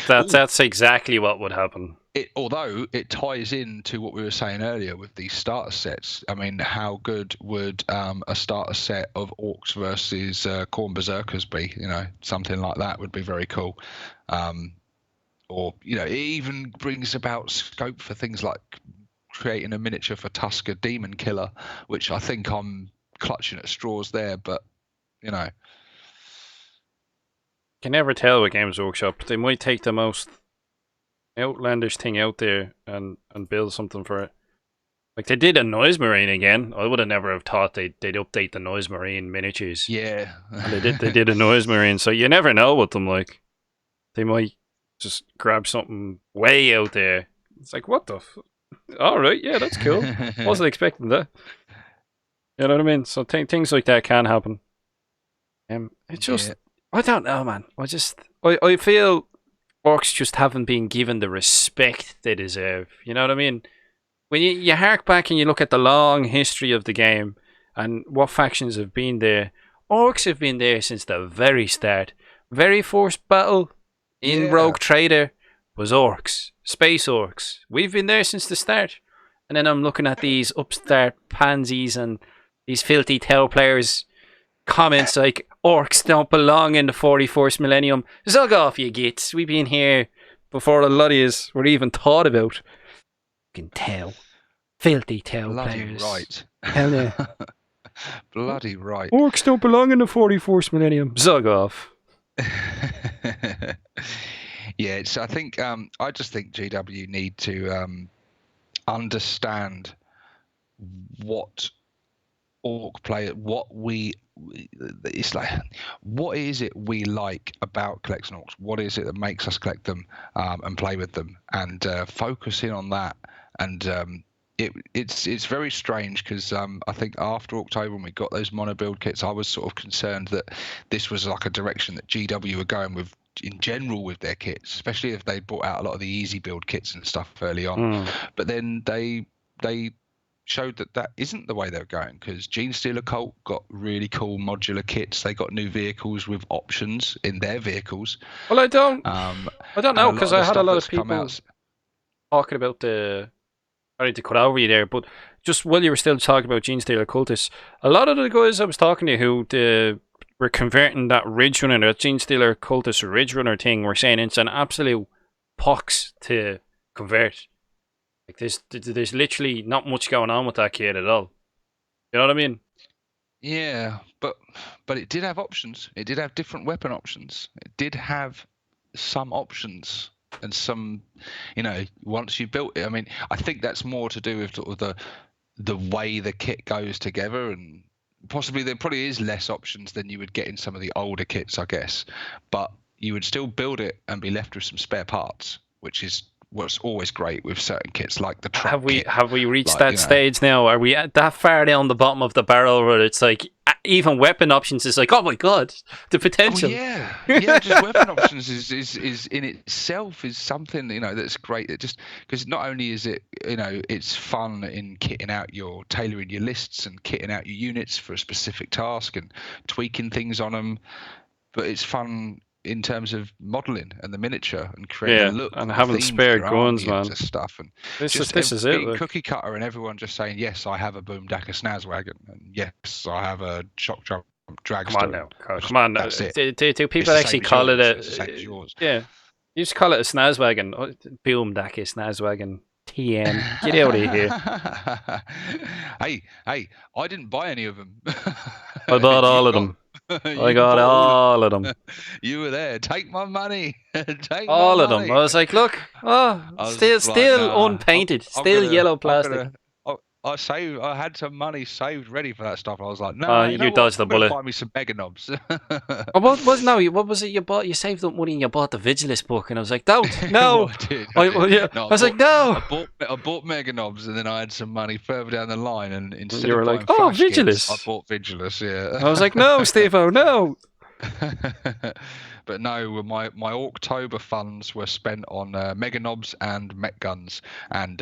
that's exactly what would happen. Although it ties into what we were saying earlier with these starter sets. I mean, how good would a starter set of Orcs versus Khorne Berserkers be? Something like that would be very cool. Or it even brings about scope for things like creating a miniature for Tusker Demon Killer, which I think I'm clutching at straws there. But you can never tell with Games Workshop. They might take the most outlandish thing out there and build something for it. Like they did a Noise Marine again. I would have never have thought they'd update the Noise Marine miniatures. Yeah. And they did a Noise Marine, so you never know with them. Like they might just grab something way out there. It's like, what the all right, yeah, that's cool. Wasn't expecting that. You know what I mean? So things like that can happen. It's just I don't know, man. I feel Orcs just haven't been given the respect they deserve. You know what I mean? When you hark back and you look at the long history of the game and what factions have been there, Orcs have been there since the very start. Very first battle in Rogue Trader was Orcs. Space Orcs. We've been there since the start. And then I'm looking at these upstart pansies and these filthy tail players comments like, Orcs don't belong in the 41st millennium. Zug off, you gits. We've been here before a lot of yous were even thought about. Fucking tail. Filthy tail players. Right. Hell yeah. Bloody right. Orcs don't belong in the 41st millennium. Zug off. Yeah, so I think I just think GW need to understand what Orc play, it's like, what is it we like about collecting Orcs? What is it that makes us collect them and play with them, and focus in on that, and it's very strange because I think after October when we got those mono build kits, I was sort of concerned that this was like a direction that GW were going with in general with their kits, especially if they brought out a lot of the easy build kits and stuff early on. But then they showed that isn't the way they're going, because Genestealer Cult got really cool modular kits. They got new vehicles with options in their vehicles. Well, I don't know, because I had a lot of people talking about the. Sorry to cut over you there, but just while you were still talking about Genestealer Cultists, a lot of the guys I was talking to who were converting that Ridge Runner, that Genestealer Cultist Ridge Runner thing, were saying it's an absolute pox to convert. Like there's literally not much going on with that kit at all. You know what I mean? Yeah, but it did have options. It did have different weapon options. It did have some options. And some, once you built it, I mean, I think that's more to do with sort of the way the kit goes together, and possibly there probably is less options than you would get in some of the older kits, I guess. But you would still build it and be left with some spare parts, which is what's always great with certain kits, like the truck. Have we reached that stage now? Are we at that far down the bottom of the barrel where it's like even weapon options is like, oh my god, the potential? Oh, yeah, just weapon options is in itself is something that's great. It just because not only is it it's fun in kitting out tailoring your lists and kitting out your units for a specific task and tweaking things on them, but it's fun in terms of modelling and the miniature and creating a look and having spare guns, man. Stuff and this is it. Like. Cookie cutter and everyone just saying, yes, I have a Boomdacker Snazwagon, and yes, I have a Shock Jump Dragster. Come on now. That's it. Do people actually call it it's the same as yours. Yeah, you just call it a Snazwagon. Boomdacker Snazwagon. TM, get out of here. Hey, I didn't buy any of them. I bought all of them. I got all of them. You were there. Take my money. Take all my of money. them. I was like, look, still unpainted, still yellow plastic. I had some money saved ready for that stuff. I was like, no, you dodged the bullet. Buy me some Mega Knobs. What was it you bought? You saved up money and you bought the Vigilance book, and I was like, don't, no. I was like, no. I bought Mega Knobs, and then I had some money further down the line, and instead you were of like, buying Vigilance. I bought Vigilance. Yeah. I was like, no, Steve-O, no. But no, my October funds were spent on Mega Knobs and Mech Guns, and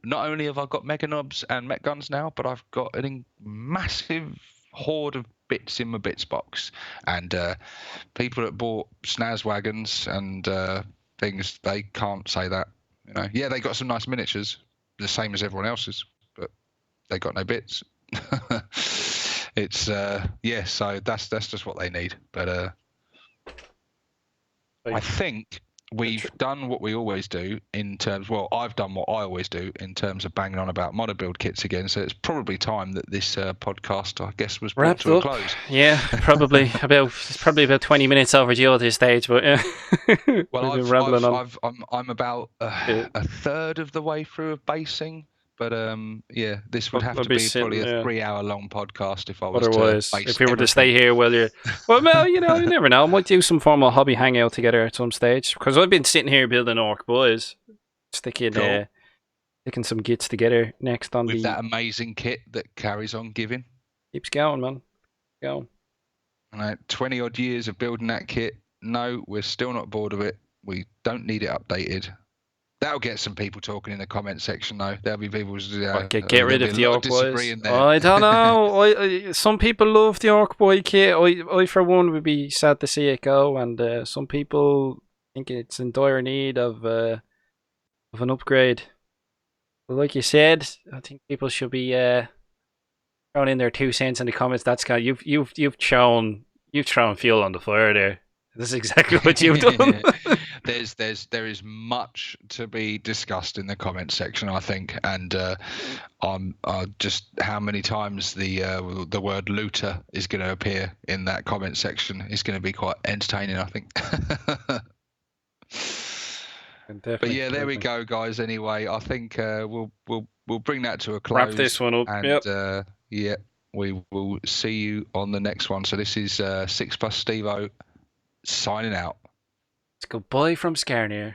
not only have I got Mega Knobs and Mech Guns now, but I've got a massive horde of bits in my bits box, and people that bought Snazwagons and things, they can't say that. Yeah, they got some nice miniatures, the same as everyone else's, but they got no bits. It's so that's just what they need, but I think we've done what we always do in terms. Well, I've done what I always do in terms of banging on about mono build kits again. So it's probably time that this podcast, I guess, was brought to a close. Yeah, probably about 20 minutes overdue at this stage, but yeah. Well, I'm about a third of the way through of basing. But yeah, this would have to be probably a 3-hour-long podcast if I was otherwise, to base if we were to stay here while you're... Well, you never know. I might do some formal hobby hangout together at some stage. Because I've been sitting here building Orc Boys. Sticking some gits together next on with that amazing kit that carries on giving. Keeps going, man. Going. 20-odd years of building that kit. No, we're still not bored of it. We don't need it updated. That'll get some people talking in the comment section, though. There'll be people get rid of the Orc Boys. I don't know. Some people love the Orc Boy kit. I, for one, would be sad to see it go, and some people think it's in dire need of an upgrade. But like you said, I think people should be throwing in their 2 cents in the comments. That's kind of, you've thrown fuel on the fire there. This is exactly what you've done. There is much to be discussed in the comment section, I think, and just how many times the word looter is going to appear in that comment section is going to be quite entertaining, I think. But yeah, there we go, guys. Anyway, I think we'll bring that to a close. Wrap this one up. And yeah, we will see you on the next one. So this is 6+ Steve-O signing out. It's goodbye from Scarnier.